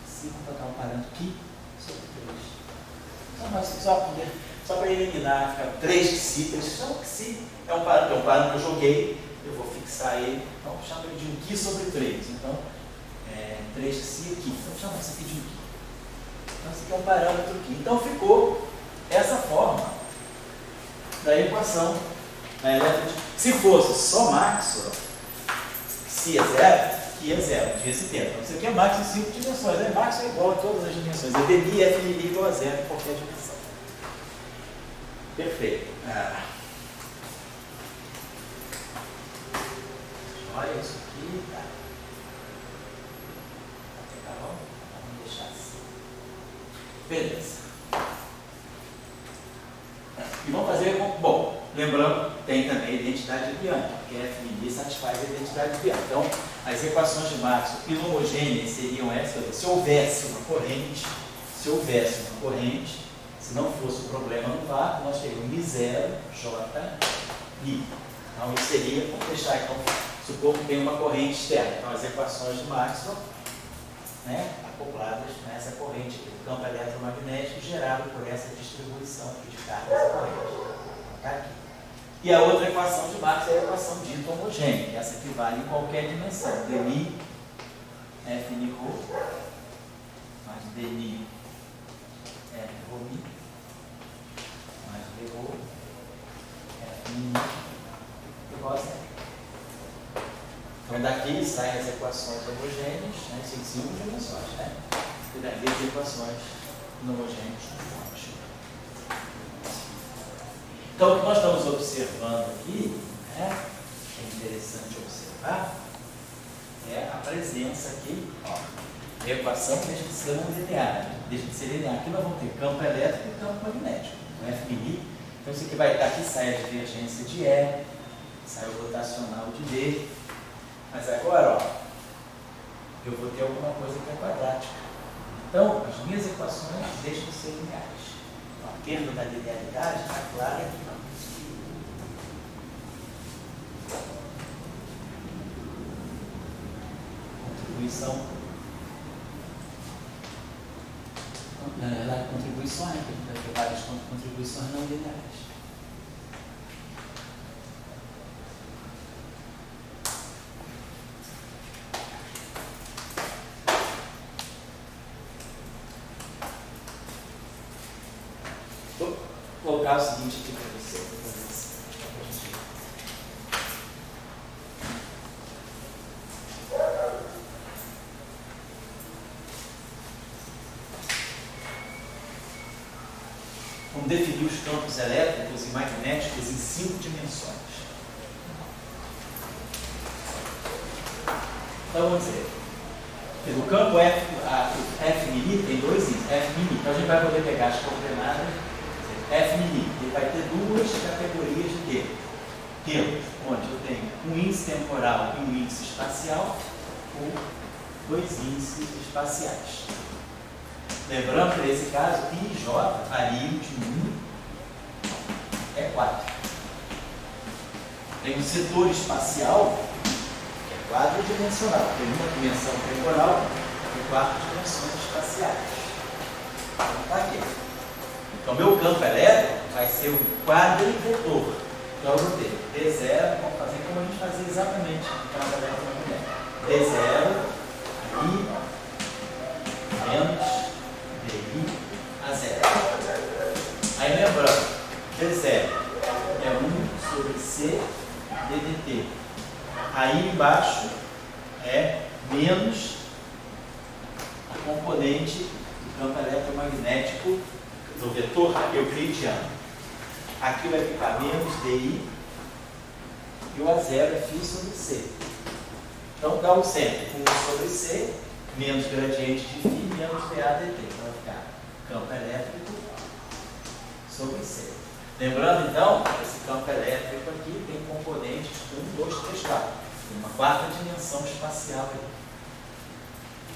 Speaker 1: psi, vamos botar um parâmetro π sobre 3. Só para eliminar, fica 3 psi. Então, psi é um parâmetro que eu joguei. Eu vou fixar ele, então chamo ele de um Qi sobre 3. Então, 3π aqui. Então, chama isso aqui de um Qi. Então, esse aqui é um parâmetro Qi. Então, ficou essa forma da equação da eletrodinâmica. Se fosse só Maxwell, psi é 0, Qi é 0. Tinha esse tempo. Então, isso aqui é Maxwell em 5 dimensões. Maxwell é igual a todas as dimensões. É dmi, f mi igual a 0 em qualquer dimensão. Perfeito. Olha isso aqui, tá? Tá bom? Vamos deixar assim. Beleza. E vamos fazer, bom, lembrando, tem também a identidade de Bianchi, porque F' satisfaz a identidade de Bianchi. Então, as equações de Maxwell inhomogêneas seriam essas. Se houvesse uma corrente, se não fosse o problema no vácuo, nós teríamos Mi0, J, Mi. Então, isso seria, vamos deixar, então, supor que tem uma corrente externa. Então, as equações de Maxwell, né, acopladas nessa corrente aqui, do campo eletromagnético gerado por essa distribuição aqui de carga dessa corrente. Tá aqui. E a outra equação de Maxwell é a equação dita homogênea, que essa aqui vale em qualquer dimensão. Dmi, F' rho, mais Dmi, F rho mi, mais D rho, F mi, igual a zero. Então daqui saem as equações homogêneas, né? Isso em 5 dimensões, né? E daqui as equações não homogêneas. Então o que nós estamos observando aqui, né? É interessante observar, é a presença aqui, ó, a equação deixa de ser não linear, deixa de ser linear. Aqui nós vamos ter campo elétrico e campo magnético, o F'. Então isso aqui vai estar aqui, sai a divergência de E, sai o rotacional de D. Mas agora, ó, eu vou ter alguma coisa que é quadrática. Então, as minhas equações deixam de ser lineares. Então, a perda da linearidade está clara aqui. Contribuição. Contribuições, a gente vai ter várias contribuições não lineares. Vou colocar o seguinte aqui para você. Vamos definir os campos elétricos e magnéticos em 5 dimensões. Então vamos dizer, o campo F' tem 2 índices, F'. Então a gente vai poder pegar as coordenadas F', ele vai ter 2 categorias de termos, onde eu tenho um índice temporal e um índice espacial, ou 2 índices espaciais. Lembrando que nesse caso, I e J variam de 1 é 4. Tem um setor espacial, que é quadridimensional, tem uma dimensão temporal e 4 dimensões espaciais. Então está aqui. Então, meu campo elétrico vai ser um quadrivetor. Então, eu vou ter D0, vamos fazer como a gente fazia exatamente no campo eletromagnético. D0, I, menos DI a 0. Aí, lembrando, D0 é 1 sobre C ddt. Aí, embaixo, é menos a componente do campo eletromagnético do vetor euclidiano. Aqui vai ficar menos DI e o A0 é φ sobre C. Então dá o centro, 1 sobre C, menos gradiente de φ, menos dA dt. Então vai ficar campo elétrico sobre C. Lembrando então, esse campo elétrico aqui tem componentes 1, 2, 3, 4. Tem uma 4ª dimensão espacial aí.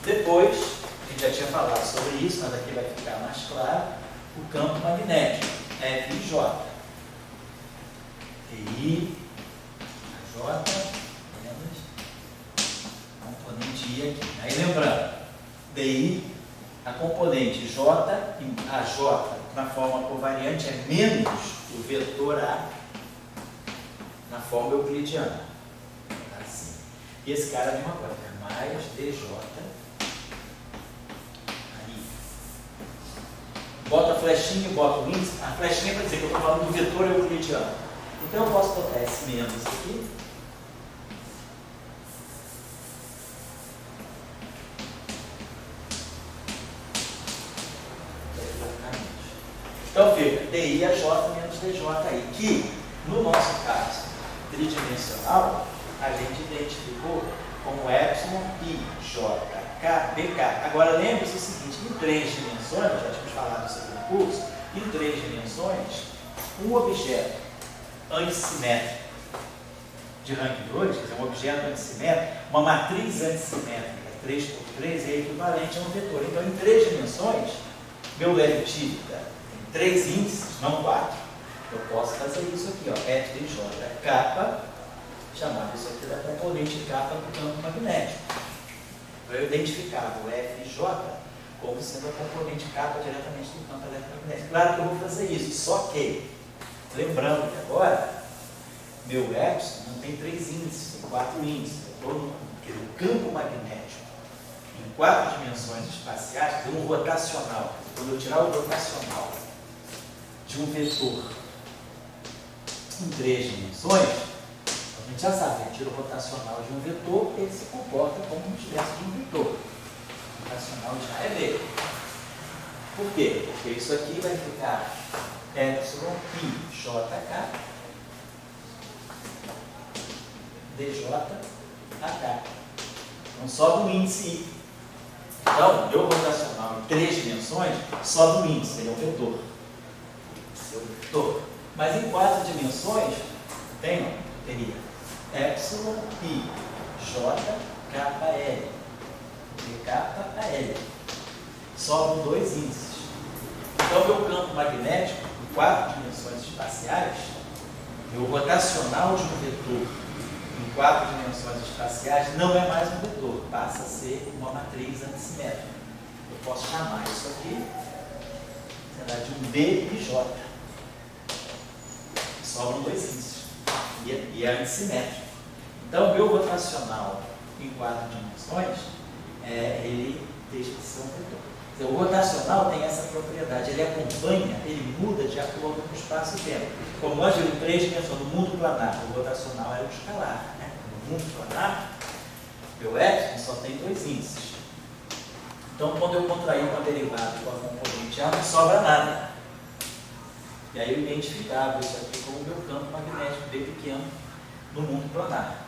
Speaker 1: Depois, a gente já tinha falado sobre isso, mas aqui vai ficar mais claro. O campo magnético, F e J. TI, J, menos componente I aqui. Aí lembrando, DI, a componente J, a J na forma covariante é menos o vetor A na forma euclidiana. Assim. E esse cara é a mesma coisa, é mais DJ. Bota a flechinha e bota o índice. A flechinha é para dizer que eu estou falando do vetor euclidiano. Então eu posso botar esse menos aqui. Então fica DI a J menos DJ aí. Que, no nosso caso tridimensional, a gente identificou como epsilon I J BK. Agora lembre-se o seguinte, em 3 dimensões, já tínhamos falado isso aqui no curso, em 3 dimensões, um objeto antissimétrico de rank 2, quer dizer, um objeto antissimétrico, uma matriz antissimétrica 3x3 é equivalente a um vetor. Então, em 3 dimensões, meu eliptílica tem 3 índices, não 4. Eu posso fazer isso aqui, ó, F de J K, chamar isso aqui da componente K do campo magnético. Eu identificava o F de J como sendo a componente K diretamente do campo eletromagnético. Claro que eu vou fazer isso, só que, lembrando que agora, meu epsilon não tem 3 índices, tem 4 índices. O campo magnético em 4 dimensões espaciais tem um rotacional. Quando eu tirar o rotacional de um vetor em 3 dimensões, a gente já sabe, eu tiro o rotacional de um vetor, ele se comporta como um tivesse de um vetor. O rotacional já é dele. Por quê? Porque isso aqui vai ficar epsilon I JK DJH. Então sobe um índice I. Então, meu rotacional em 3 dimensões sobe um índice, ele é um vetor. Esse é o vetor. Mas em 4 dimensões, teria epsilon I JKL DKL. Sobram 2 índices. Então, meu campo magnético em 4 dimensões espaciais, meu rotacional de um vetor em 4 dimensões espaciais não é mais um vetor, passa a ser uma matriz antissimétrica. Eu posso chamar isso aqui, será de um B e J. Sobram 2 índices. E é antissimétrico. Então, meu rotacional em 4 dimensões, ele deixa de ser um vetor. O rotacional tem essa propriedade, ele acompanha, ele muda de acordo com o espaço e tempo. Como nós vimos em 3 dimensões, no mundo planar, o rotacional é o escalar. Né? No mundo planar, meu epsilon só tem 2 índices. Então, quando eu contrair uma derivada com a componente A, não sobra nada. E aí eu identificava isso aqui como o meu campo magnético B pequeno no mundo planar.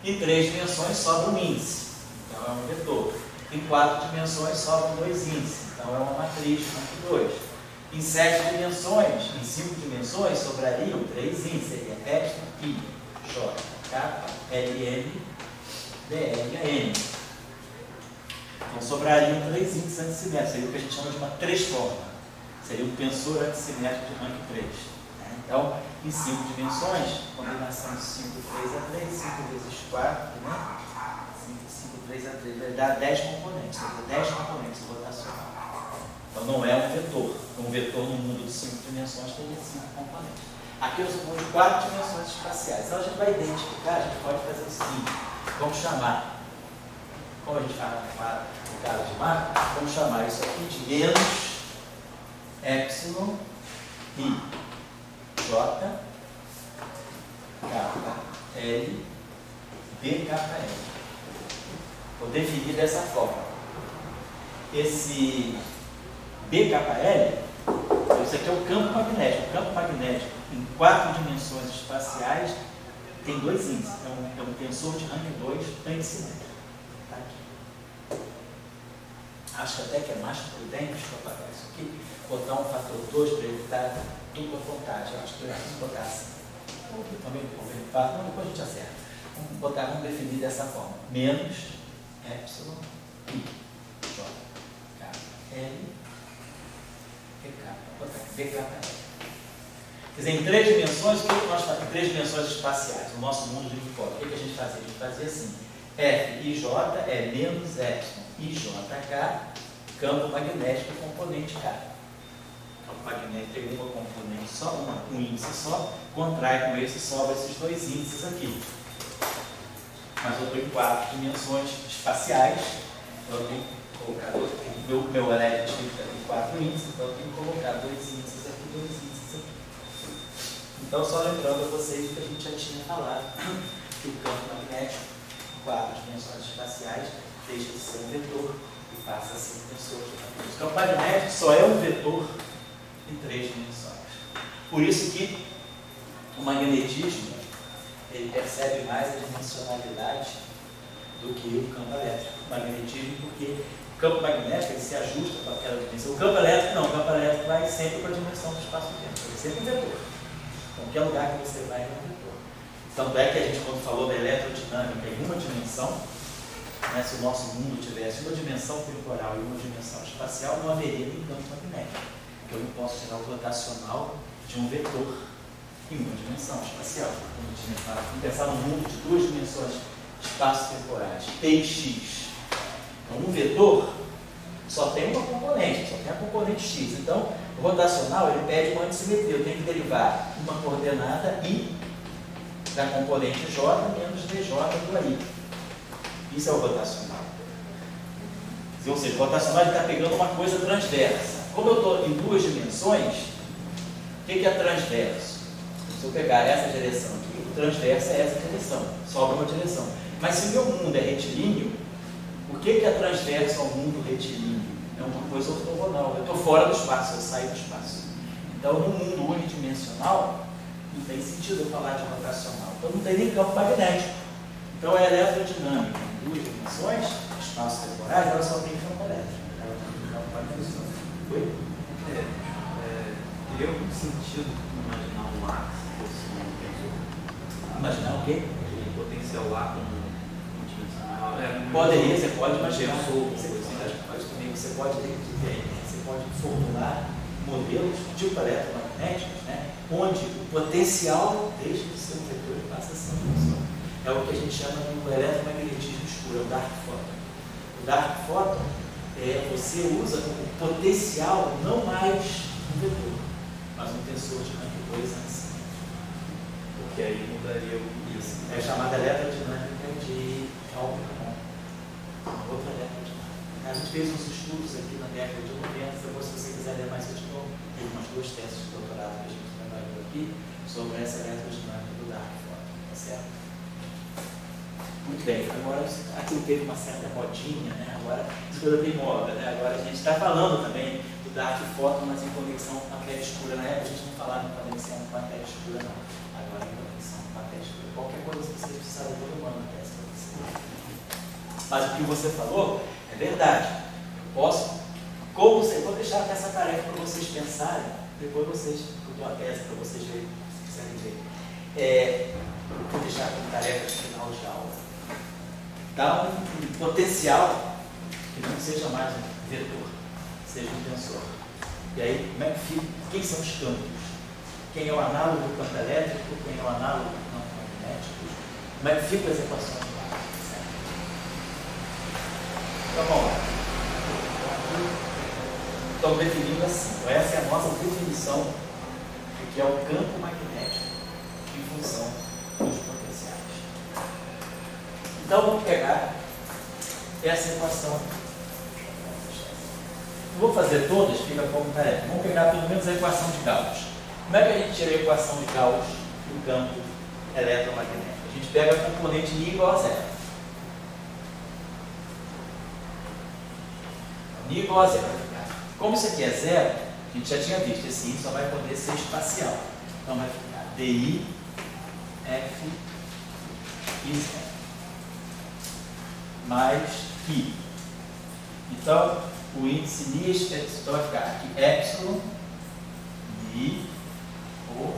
Speaker 1: Em 3 dimensões sobra um índice, então é um vetor. Em 4 dimensões sobram 2 índices, então é uma matriz rank 2. Em 7 dimensões, em 5 dimensões, sobrariam 3 índices, seria epsilon I, J, K, L, N, D, L, N. Então sobrariam 3 índices antissimétricos, seria o que a gente chama de uma tresforma. Seria um tensor antissimétrico de rank 3. Então, em 5 dimensões, combinação de 5, 3 a 3, 5 vezes 4, né? 3 a 3, vai dar 10 componentes, 10 componentes rotacional. Então não é um vetor. Um vetor no mundo de 5 dimensões teria 5 componentes. Aqui eu suponho de 4 dimensões espaciais. Então a gente vai identificar, a gente pode fazer o seguinte, vamos chamar, como a gente fala no caso de marca, vamos chamar isso aqui de menos epsilon I J K L BKL. Vou definir dessa forma. Esse BKL, isso aqui é o campo magnético. O campo magnético em 4 dimensões espaciais tem 2 índices. É um tensor de rank 2 antissimétrico. Tá aqui. Acho até que é mais prudente, deixa eu apagar isso aqui, botar um fator 2 para evitar dupla contagem. Eu acho que eu preciso botar assim. Ou também não, depois a gente acerta. Vamos definir dessa forma. Menos epsilon I J K L BKL. Quer dizer, em 3 dimensões, o que nós fazemos? Em 3 dimensões espaciais, no nosso mundo de hipótese, o que a gente fazia? A gente fazia assim: F I J é menos epsilon I J K, campo magnético componente K. Campo magnético tem uma componente só, um índice só, contrai com esse, sobra esses 2 índices aqui. Mas eu estou em 4 dimensões espaciais, então eu tenho que colocar meu elétrico em 4 índices, então eu tenho que colocar 2 índices aqui, 2 índices aqui. Então, só lembrando a vocês que a gente já tinha falado que o campo magnético em 4 dimensões espaciais deixa de ser um vetor e passa a ser um tensor de rank 2. O campo magnético só é um vetor em 3 dimensões. Por isso que o magnetismo ele percebe mais a dimensionalidade do que o campo elétrico. O magnetismo, porque o campo magnético ele se ajusta com aquela dimensão. O campo elétrico não, o campo elétrico vai sempre para a dimensão do espaço-tempo, ele é sempre um vetor. Qualquer lugar que você vai é um vetor. Tanto é que a gente, quando falou da eletrodinâmica em uma dimensão, né, se o nosso mundo tivesse uma dimensão temporal e uma dimensão espacial, não haveria nenhum campo magnético. Porque eu não posso tirar o rotacional de um vetor em uma dimensão espacial. Vamos pensar num mundo de duas dimensões espaço-temporais, T e X. Então, um vetor só tem uma componente, só tem a componente X. Então, o rotacional ele pede uma antissimetria. Eu tenho que derivar uma coordenada I da componente J menos DJ do AI. Isso é o rotacional. Ou seja, o rotacional está pegando uma coisa transversa. Como eu estou em duas dimensões, o que é transverso? Se eu pegar essa direção aqui, o transverso é essa direção, sobra uma direção. Mas se o meu mundo é retilíneo, o que é transverso ao mundo retilíneo? É uma coisa ortogonal. Eu estou fora do espaço, eu saio do espaço. Então, no mundo unidimensional, não tem sentido eu falar de rotacional. Então, não tem nem campo magnético. Então, a eletrodinâmica em duas dimensões, espaço temporais, ela só tem campo elétrico. Ela tem campo magnético. Foi?
Speaker 2: Teria algum sentido imaginar um ar se fosse um tensor?
Speaker 1: Imaginar o quê?
Speaker 2: O potencial lá como multidimensional.
Speaker 1: Poderia, você pode imaginar. Você pode formular modelos tipo eletromagnéticos, né, onde o potencial deixa de ser um vetor e passa a ser uma função. É o que a gente chama de eletromagnetismo escuro, é o dark photon. O dark photon você usa o potencial não mais um vetor, mas um tensor de rank 2 antes.
Speaker 2: Porque aí mudaria isso.
Speaker 1: É chamada eletrodinâmica de Alcon. Outra eletrodinâmica. A gente fez uns estudos aqui na década de 90, depois se você quiser ler mais, eu te dou umas duas teses de doutorado que a gente trabalhou aqui sobre essa eletrodinâmica do dark photon, tá certo? Muito bem, agora aquilo teve uma certa modinha, né? Agora isso coisa tem moda, né? Agora a gente está falando também do dark photon, mas em conexão com a matéria escura. Na época a gente não falava em conexão com a matéria escura, não. Agora em conexão com a matéria escura. Qualquer coisa que vocês precisarem, todo mundo na testa para você. Mas o que você falou é verdade. Vou deixar essa tarefa para vocês pensarem, depois eu dou a tese para vocês verem, se quiserem ver. Vou deixar como tarefa de final de aula. Dá um potencial que não seja mais um vetor, seja um tensor. E aí, como é que fica? Quem são os campos? Quem é o análogo do campo elétrico? Quem é o análogo do campo magnético? Como é que ficam as equações de base? Então, vamos lá. Estamos definindo assim. Então, essa é a nossa definição do que é o campo magnético em função dos potenciais. Então, vamos pegar essa equação. Não vou fazer todas, fica como tarefa. Vamos pegar pelo menos a equação de Gauss. Como é que a gente tira a equação de Gauss do campo eletromagnético? A gente pega a componente I igual a zero. I igual a zero. Como isso aqui é zero, a gente já tinha visto, esse I só vai poder ser espacial. Então vai ficar DI, F, I zero. Mais I. Então, o índice NIS vai ficar aqui, epsilon, I, O,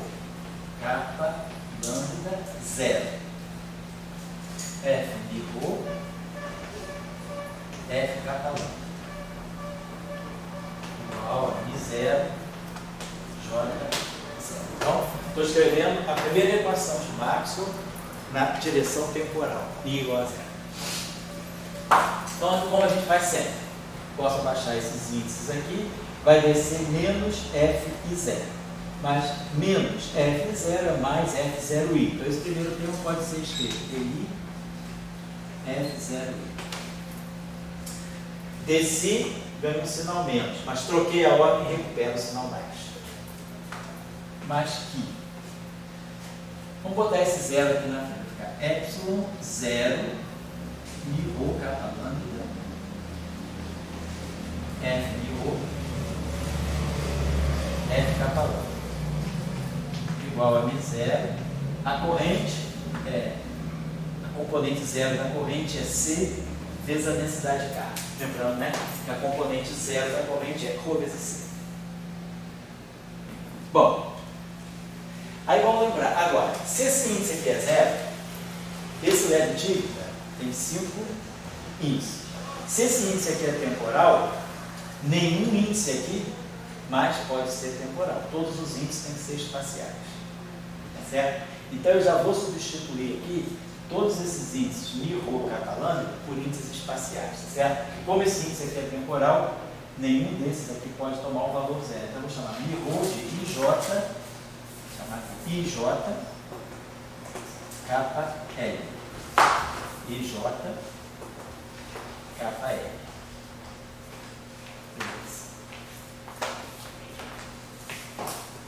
Speaker 1: kappa, lambda, zero. F, I, O, F, kappa, lambda. Igual a I0, J, 0. Então, estou escrevendo a primeira equação de Maxwell na direção temporal, I igual a 0. Então, como a gente faz sempre? Posso abaixar esses índices aqui, vai descer menos F e 0. Mas menos F e 0 é mais F0I. Então, esse primeiro termo pode ser escrito DI, F0I. Desci, ganho um sinal menos, mas troquei a ordem e recupero o sinal mais. Mais que. Vamos botar esse zero aqui na frente. Ficar epsilon 0 mi rho kappa lambda F mi rho F kappa lambda igual a mi0. A corrente componente zero da corrente é C vezes a densidade K. Lembrando, né, que a componente zero da corrente é Rho vezes C. Bom, aí vamos lembrar. Agora, se esse índice aqui é zero, esse LED típica tem 5 índices. Se esse índice aqui é temporal, nenhum índice aqui mais pode ser temporal. Todos os índices têm que ser espaciais. Tá certo? Então eu já vou substituir aqui todos esses índices μ, ρ, kappa, lambda por índices espaciais. Tá certo? Como esse índice aqui é temporal, nenhum desses aqui pode tomar o valor zero. Então eu vou chamar μ, ρ de IJ, chamar IJ, kappa L. IJ, kappa L. Beleza.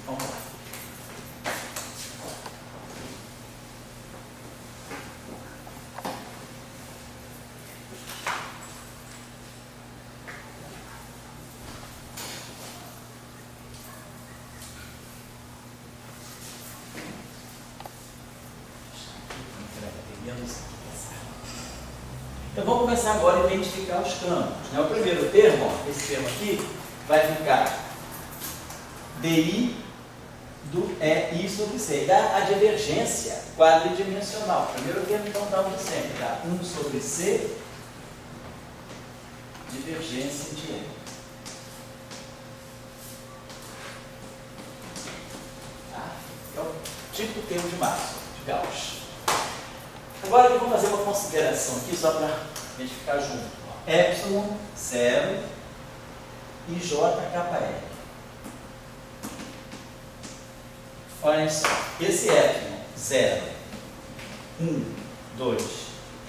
Speaker 1: Vamos lá. Então vamos começar agora a identificar os campos. Né? O primeiro termo, ó, esse termo aqui, vai ficar DI do I sobre C. Dá a divergência quadridimensional. O primeiro termo então dá o de sempre. Dá 1 sobre C, divergência de M. Tá? É o típico termo de Maxwell, de Gauss. Agora eu vou fazer uma consideração aqui, só para a gente ficar junto. Epsilon, 0, e J, kappa L. Olha só, esse Epsilon, 0, 1, 2,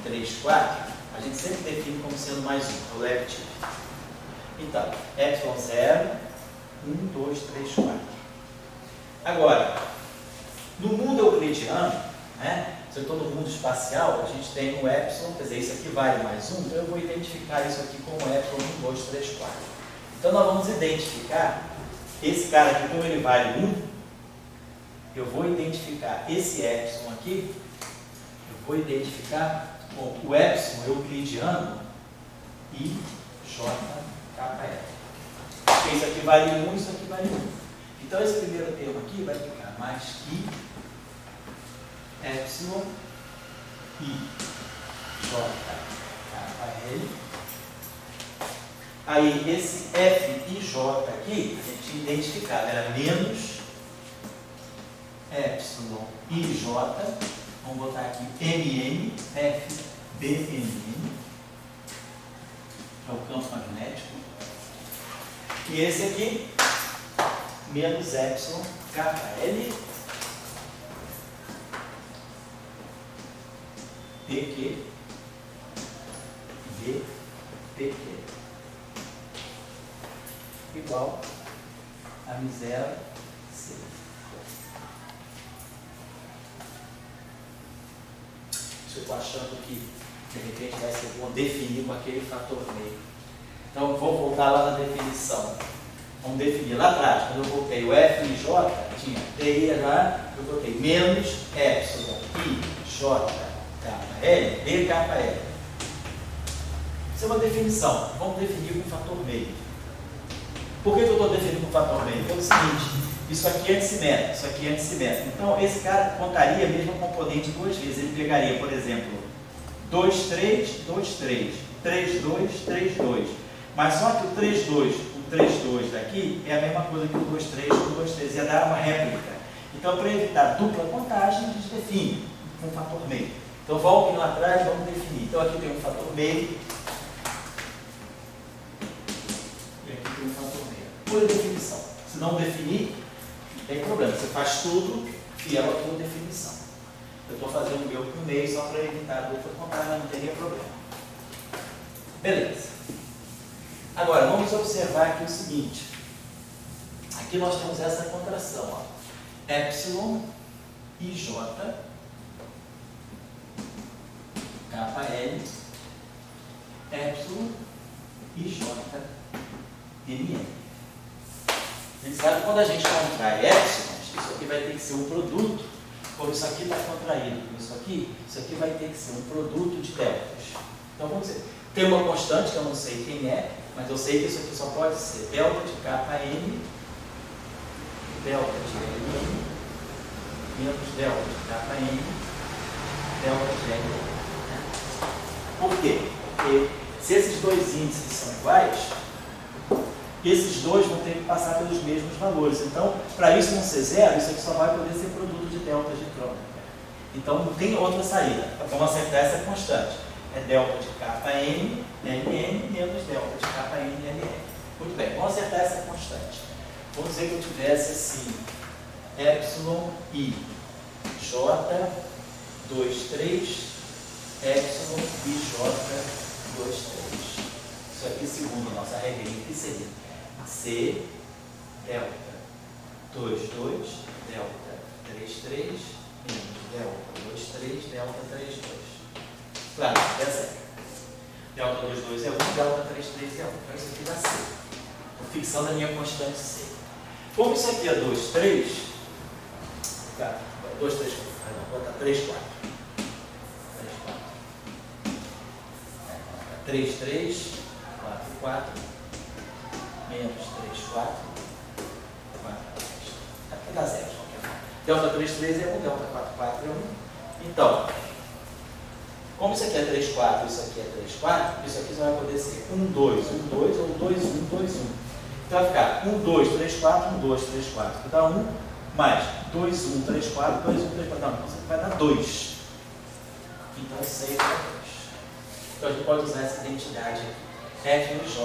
Speaker 1: 3, 4, a gente sempre define como sendo mais um, o leve tipo. Então, Epsilon 0, 1, 2, 3, 4. Agora, no mundo euclidiano, né? Se eu estou no mundo espacial, a gente tem um epsilon, quer dizer, isso aqui vale mais um, então eu vou identificar isso aqui como epsilon 1, 2, 3, 4. Então nós vamos identificar esse cara aqui, como ele vale 1, eu vou identificar esse epsilon aqui, eu vou identificar o epsilon euclidiano I, J, kappa L. Porque isso aqui vale 1, isso aqui vale 1. Então esse primeiro termo aqui vai ficar mais I, epsilon I J kappa L. Aí esse F I J aqui, a gente identificava, era menos epsilon I J, vamos botar aqui MN, F BMN, que é o campo magnético. E esse aqui, menos epsilon kappa L. PQ, V, PQ, igual a M0, C. Se eu estou achando que, de repente, vai ser bom definir com aquele fator meio. Então, vou voltar lá na definição. Vamos definir lá atrás, quando eu voltei o F e J, tinha DI lá, eu botei menos epsilon I, J, kappa L, D kappa L. Isso é uma definição. Vamos definir com fator meio. Por que eu estou definindo com fator meio? Pelo seguinte, isso aqui é antissimétrico, isso aqui é antissimétrico. Então, esse cara contaria a mesma componente duas vezes. Ele pegaria, por exemplo, 2, 3, 2, 3, 3, 2, 3, 2. Mas só que o 3, 2, o 3, 2 daqui é a mesma coisa que o 2, 3, o 2, 3. Ia dar uma réplica. Então, para evitar dupla contagem, a gente define com fator meio. Então, voltem lá atrás, vamos definir. Então, aqui tem um fator meio. E aqui tem um fator meio. Por definição. Se não definir, não tem problema. Você faz tudo fiel à tua definição. Eu estou fazendo o meu com meio só para evitar a dupla contagem, mas não teria problema. Beleza. Agora, vamos observar aqui o seguinte. Aqui nós temos essa contração. Ó. Epsilon IJ kappa L, epsilon IJ MN. A gente sabe que quando a gente contrai epsilon, isso aqui vai ter que ser um produto como isso aqui está contraído com isso aqui vai ter que ser um produto de deltas. Então vamos dizer, tem uma constante que eu não sei quem é, mas eu sei que isso aqui só pode ser delta de kn, delta de Ln, menos delta de kn, delta de Ln. Por quê? Porque se esses dois índices são iguais, esses dois vão ter que passar pelos mesmos valores. Então, para isso não ser zero, isso aqui só vai poder ser produto de delta de Kronecker. Então, não tem outra saída. Vamos acertar essa constante. É delta de kn, Ln, menos delta de kn, Ln. Muito bem, vamos acertar essa constante. Vamos dizer que eu tivesse assim, epsilon i j 2, 3, epsilon i j 2, 3. Isso aqui, segundo a nossa regrinha, que seria C delta 2, 2, delta 3, 3, menos delta 2, 3, delta 3, 2. Claro, essa delta 2, 2 é 1, delta 3, 3 é 1. Então isso aqui dá C. Estou fixando a minha constante C. Como isso aqui é 2, 3, tá, 2, 3, 4, vou botar 3, 4. 3, 3, 4, 4, menos 3, 4, 4, 3. Aqui dá 0. Delta 3, 3 é 1, delta 4, 4 é 1. Então, como isso aqui é 3, 4 e isso aqui é 3, 4, isso aqui só vai poder ser 1, 2, 1, 2 ou 2, 1, 2, 1. Então vai ficar 1, 2, 3, 4, 1, 2, 3, 4. Dá 1 mais 2, 1, 3, 4, 2, 1, 3, 4. Não, então isso aqui vai dar 2. Então 6 dá 2. Então a gente pode usar essa identidade aqui. F no J,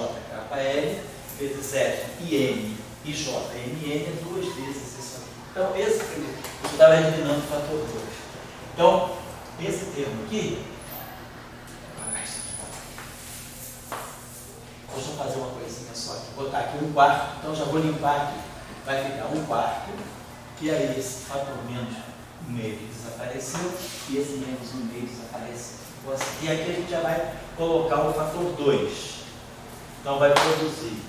Speaker 1: KL, vezes F e N e J. NN é 2 vezes isso aqui. Então, esse aqui, eu estava eliminando o fator 2. Então, esse termo aqui, deixa eu fazer uma coisinha só aqui. Vou botar aqui 1 quarto, então já vou limpar aqui. Vai ficar 1 quarto, e aí esse fator menos 1 meio desapareceu, e esse menos 1 meio desapareceu. E aqui a gente já vai colocar o fator 2. Então vai produzir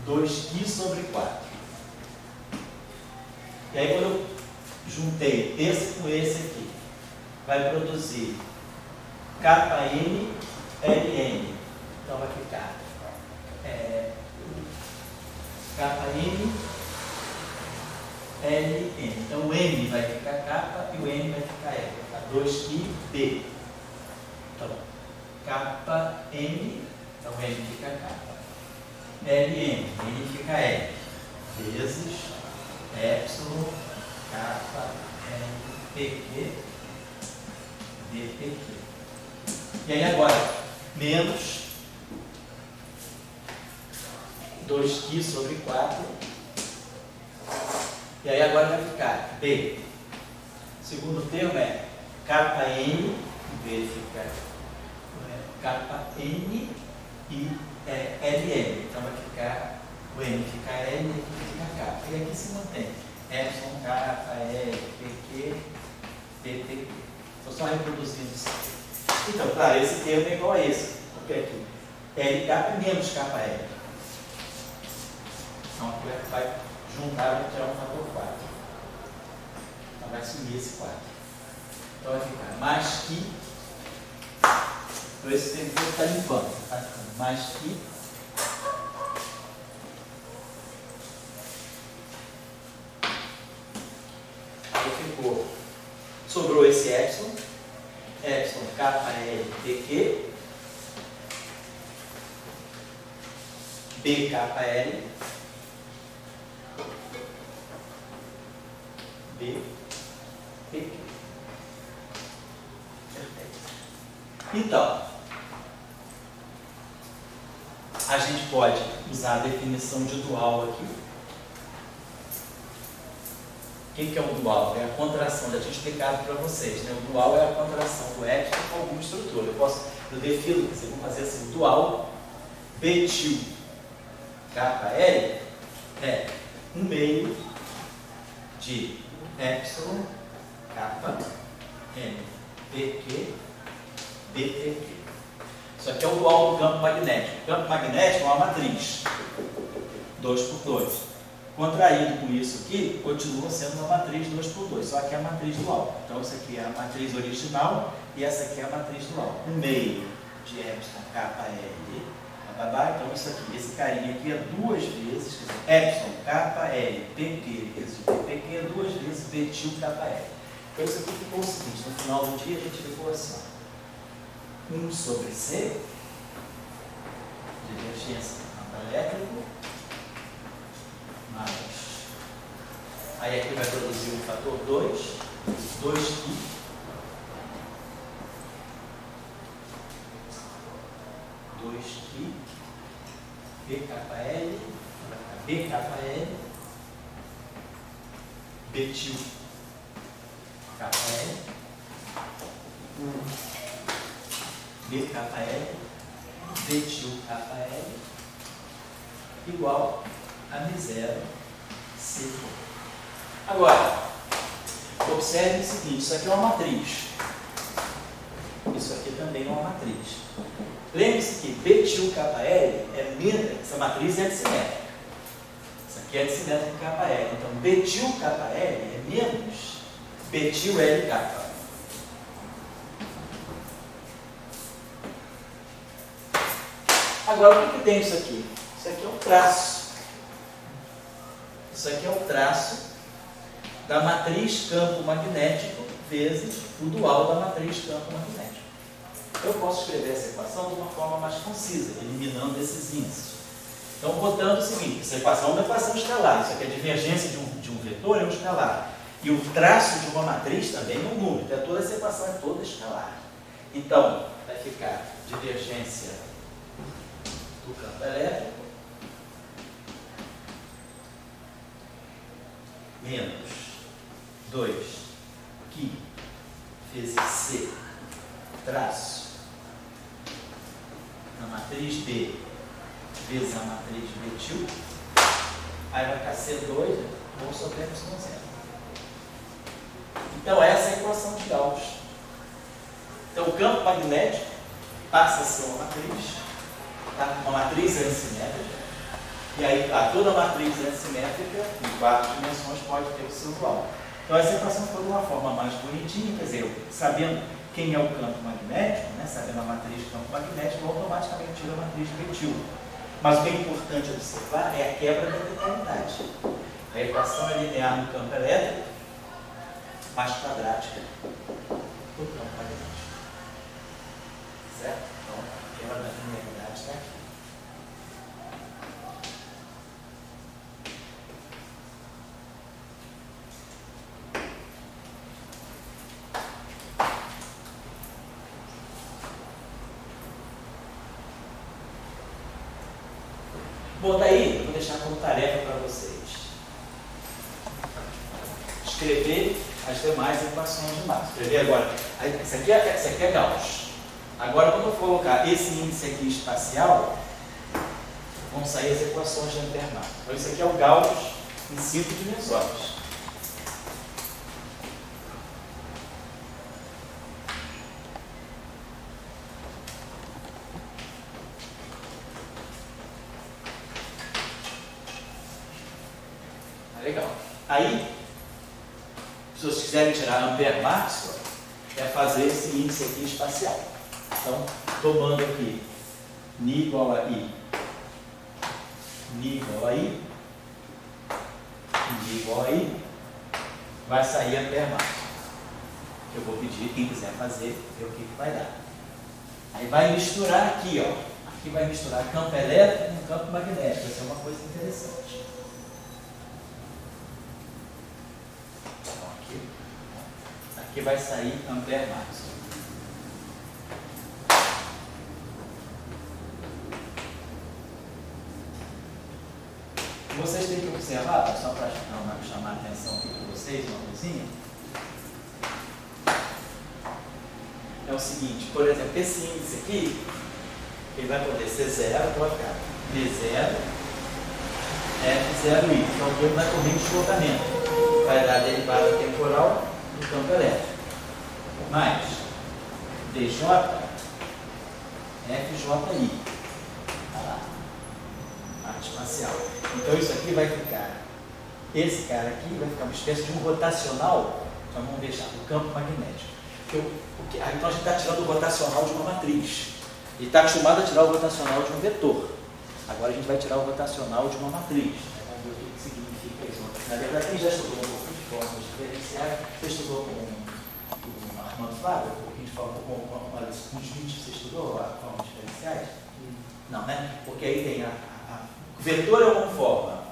Speaker 1: 2π sobre 4. E aí quando eu juntei esse com esse aqui, vai produzir kn Ln. Então vai ficar kn Ln. Então o n vai ficar k e o n vai ficar L. Vai ficar 2πb. Então, kn, então n fica k. Ln, n fica L. Vezes epsilon kn pq dpq. E aí agora, menos 2π sobre 4. E aí agora vai ficar b. O segundo termo é kn, b fica kn e Ln. Então vai ficar, o n fica L e aqui fica k. E aqui se mantém epsilon k, L, pq, dpq. Estou só reproduzindo isso aqui. Então, claro, esse termo é igual a esse. Porque aqui LK é menos KL. Então aqui vai juntar, vai tirar um fator 4. Então vai sumir esse 4. Então vai ficar mais que. Então esse termo está limpando. Está ficando mais que. Aí ficou. Sobrou esse epsilon. Epsilon KL dq. BKL. BPQ. Então, a gente pode usar a definição de dual aqui. O que é o dual? É a contração, já tinha explicado para vocês, né? O dual é a contração do epsilon com alguma estrutura. Eu defino, vocês vão fazer assim, o dual betil KL é 1 meio de epsilon kn pq dpq. Isso aqui é o dual do campo magnético. O campo magnético é uma matriz 2 por 2. Contraído com isso aqui, continua sendo uma matriz 2×2, só que é a matriz dual. Então, isso aqui é a matriz original e essa aqui é a matriz dual. O meio de epsilon kappa L, então isso aqui, esse carinha aqui é duas vezes, quer dizer, epsilon kappa L, PQ vezes PQ é duas vezes betil kappa L. Então, isso aqui ficou o seguinte, no final do dia a gente ficou assim, 1/C, divergência do campo elétrico, mais, aí aqui vai produzir o fator 2, 2π, BKL, BKL, betil KL, BKL, betil KL, igual a M0 C. Agora, observe o seguinte, isso aqui é uma matriz. Isso aqui também é uma matriz. Lembre-se que betil KL é menos, essa matriz é dissimétrica. Isso aqui é dissimétrico KL. Então, betil KL é menos betil LK. Agora, o que tem isso aqui? Isso aqui é um traço. Isso aqui é o traço da matriz campo magnético vezes o dual da matriz campo magnético. Eu posso escrever essa equação de uma forma mais concisa, eliminando esses índices. Então, botando o seguinte, essa equação é uma equação escalar, isso aqui é a divergência de um vetor, é um escalar. E o traço de uma matriz também é um número, então toda essa equação é toda escalar. Então, vai ficar divergência do campo elétrico menos 2π vezes C traço na matriz B vezes a matriz betil, aí vai ficar C2 ou sobre Y0. Então essa é a equação de Gauss. Então o campo magnético passa a ser uma matriz, tá? Uma matriz assimétrica, e aí toda matriz assimétrica em 4 dimensões pode ter o seu dual. Então essa equação foi de uma forma mais bonitinha, quer dizer, sabendo quem é o campo magnético, né, sabendo a matriz do campo magnético, automaticamente tira a matriz betil. Mas o que é importante observar é a quebra da linearidade. A equação é linear no campo elétrico, mais quadrática do campo magnético. Certo? Então, a quebra da linearidade está aqui. Bom, daí eu vou deixar como tarefa para vocês escrever as demais equações de Maxwell. Escrever agora. Essa aqui é Gauss. Agora, quando eu colocar esse índice aqui espacial, vão sair as equações de Ampère-Maxwell. Então, isso aqui é o Gauss em 5 dimensões. Legal. Aí, se vocês quiserem tirar Ampère-Maxwell, é fazer esse índice aqui espacial. Então, tomando aqui Ni igual a I, Ni igual a I, Ni igual a I, vai sair Ampère-Maxwell. Eu vou pedir, quem quiser fazer, ver o que vai dar. Aí vai misturar aqui, ó. Aqui vai misturar campo elétrico com campo magnético. Vai ser uma coisa interessante. Aqui vai sair Ampère-Maxwell. Vocês têm que observar, só para chamar a atenção aqui para vocês, uma coisinha. É o seguinte, por exemplo, esse índice aqui, ele vai poder ser 0, pode ficar B0, F0I, que é o termo da corrente de deslocamento. Vai dar a derivada temporal do campo elétrico. Mais DJ, FJI. Parte espacial. Então isso aqui vai ficar esse cara aqui vai ficar uma espécie de um rotacional, então vamos ver já, o campo magnético. Então a gente está tirando o rotacional de uma matriz. E está acostumado a tirar o rotacional de um vetor. Agora a gente vai tirar o rotacional de uma matriz. Vamos ver o que significa isso. Na verdade, quem já estudou um pouquinho de formas diferenciais, você estudou com o Armando Flávio, um pouquinho de forma com os 20, você estudou a formas diferenciais? Não, né? Porque aí tem o vetor é uma forma,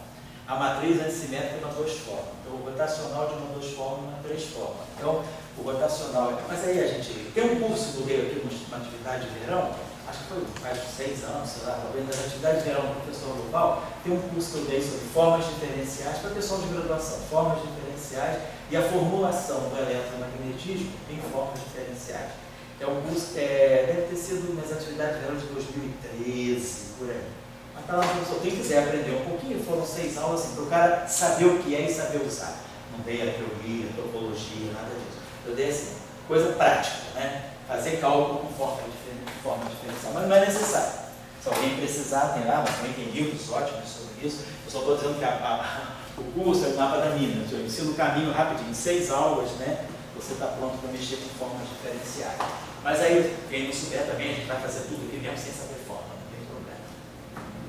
Speaker 1: a matriz antissimétrica é uma duas formas. Então o rotacional de uma duas formas é uma três formas. Então o rotacional. Mas aí a gente tem um curso do Rio aqui, uma atividade de verão. Acho que foi faz 6 anos, sei lá, talvez, das atividades de verão do professor Loval, tem um curso que eu dei sobre formas diferenciais para pessoal de graduação, formas diferenciais e a formulação do eletromagnetismo em formas diferenciais. É um curso, deve ter sido nas atividades de verão de 2013, por aí. Mas está lá, professor, quem quiser aprender um pouquinho, foram 6 aulas assim, para o cara saber o que é e saber usar. Não dei a teoria, a topologia, nada disso. Eu dei assim, coisa prática, né? Fazer cálculo com forma diferencial, mas não é necessário. Se alguém precisar, tem lá, mas também tem livros ótimos sobre isso. Eu só estou dizendo que o curso é o mapa da mina. Eu ensino o caminho rapidinho, em 6 aulas, né? Você está pronto para mexer com formas diferenciais. Mas aí, quem não souber também, a gente vai fazer tudo aqui mesmo sem saber forma, não tem problema.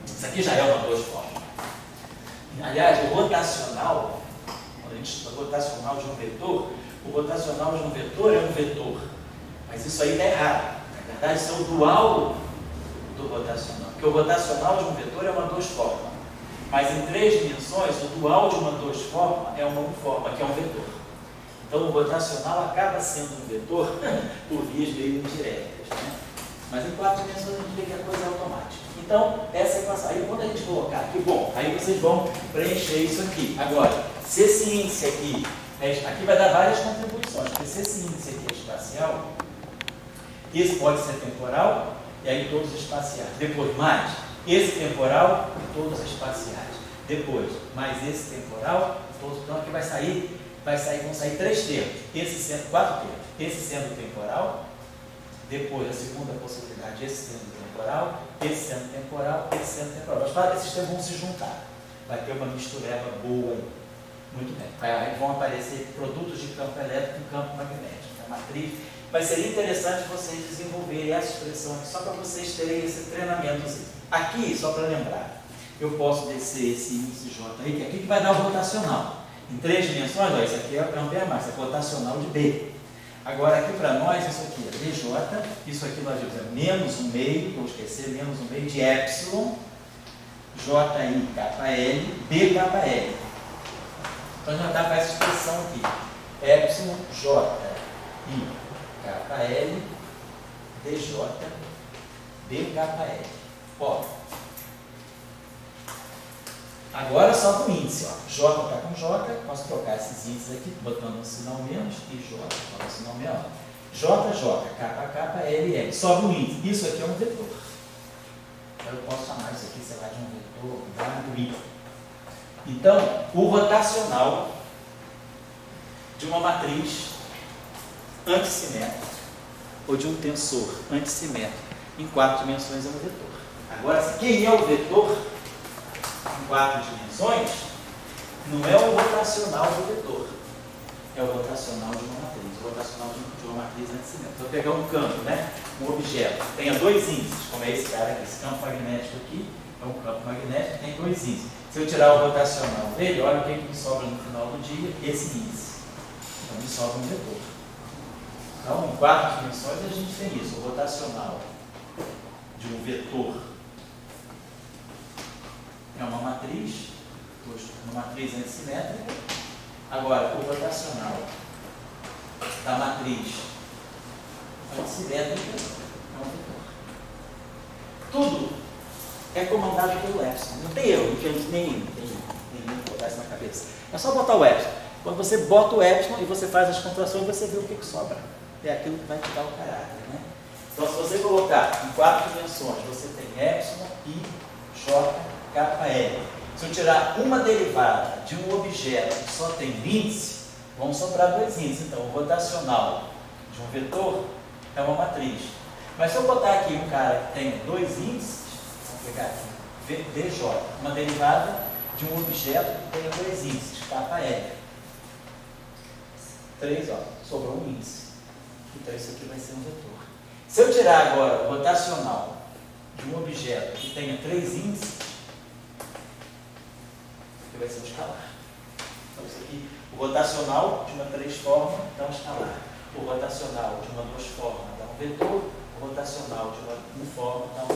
Speaker 1: Isso aqui já é uma duas formas. Aliás, o rotacional, quando a gente estuda o rotacional de um vetor, o rotacional de um vetor é um vetor. Mas isso aí está errado. Na verdade, isso é o dual do rotacional. Porque o rotacional de um vetor é uma duas forma. Mas em 3 dimensões, o dual de uma duas forma é uma uniforma, que é um vetor. Então o rotacional acaba sendo um vetor por vias meio indiretas. Né? Mas em 4 dimensões a gente vê que a coisa é automática. Então, essa equação. Aí quando a gente colocar aqui, bom, aí vocês vão preencher isso aqui. Agora, se esse índice aqui vai dar várias contribuições, porque se esse índice aqui é espacial, esse pode ser temporal, e aí todos espaciais. Depois, mais esse temporal e todos espaciais. Depois, mais esse temporal, todos. Então aqui vão sair 3 termos. Esse sendo 4 termos. Esse sendo temporal, depois a segunda possibilidade, esse sendo temporal, esse sendo temporal, esse sendo temporal. Mas claro que esses termos vão se juntar. Vai ter uma mistureba boa aí. Muito bem. Aí vão aparecer produtos de campo elétrico e campo magnético. A matriz. Mas seria interessante vocês desenvolverem essa expressão aqui, só para vocês terem esse treinamento. Aqui, só para lembrar, eu posso descer esse índice J aí, que aqui que vai dar o rotacional. Em 3 dimensões, ó, isso aqui é um B+, é rotacional de B. Agora, aqui para nós, isso aqui é DJ, isso aqui nós dizemos é menos 1/2, vou esquecer, menos 1/2 de epsilon, JI KL, BKL. Então, já dá para essa expressão aqui, epsilon, JI KL, DJ, BKL. Ó, agora só com índice, ó. J está com J, posso trocar esses índices aqui, botando um sinal menos, e J, botando um sinal menor. JJ, K, L, L, sobe um índice. Isso aqui é um vetor. Então, eu posso chamar isso aqui, sei lá, de um vetor W. Então, o rotacional de uma matriz antissimétrica ou de um tensor antissimétrico em 4 dimensões é um vetor. Agora, quem é o vetor em 4 dimensões? Não é o rotacional do vetor, é o rotacional de uma matriz, o rotacional de uma matriz antissimétrica. Vou pegar um campo, né? Um objeto, tenha 2 índices, como é esse cara aqui, esse campo magnético aqui, é um campo magnético que tem 2 índices. Se eu tirar o rotacional dele, olha o que me sobra no final do dia, esse índice. Então me sobra um vetor. Então, em 4 dimensões a gente tem isso, o rotacional de um vetor é uma matriz antissimétrica. Agora, o rotacional da matriz antissimétrica é um vetor. Tudo é comandado pelo epsilon. Não tem erro, não tem nem botar isso na cabeça. É só botar o epsilon. Quando você bota o epsilon e você faz as contrações, você vê o que sobra. É aquilo que vai te dar o caráter, né? Então, se você colocar em 4 dimensões, você tem epsilon, I, J, K, L. Se eu tirar uma derivada de um objeto que só tem índice, vão sobrar 2 índices. Então, o rotacional de um vetor é uma matriz. Mas se eu botar aqui um cara que tem 2 índices, vamos pegar aqui, DJ, uma derivada de um objeto que tenha 2 índices, KL. 3, ó, sobrou um índice. Então isso aqui vai ser um vetor. Se eu tirar agora o rotacional de um objeto que tenha 3 índices, que vai ser um escalar. Então isso aqui, o rotacional de uma 3 forma dá um escalar. O rotacional de uma 2 forma dá um vetor. O rotacional de uma 1 forma dá um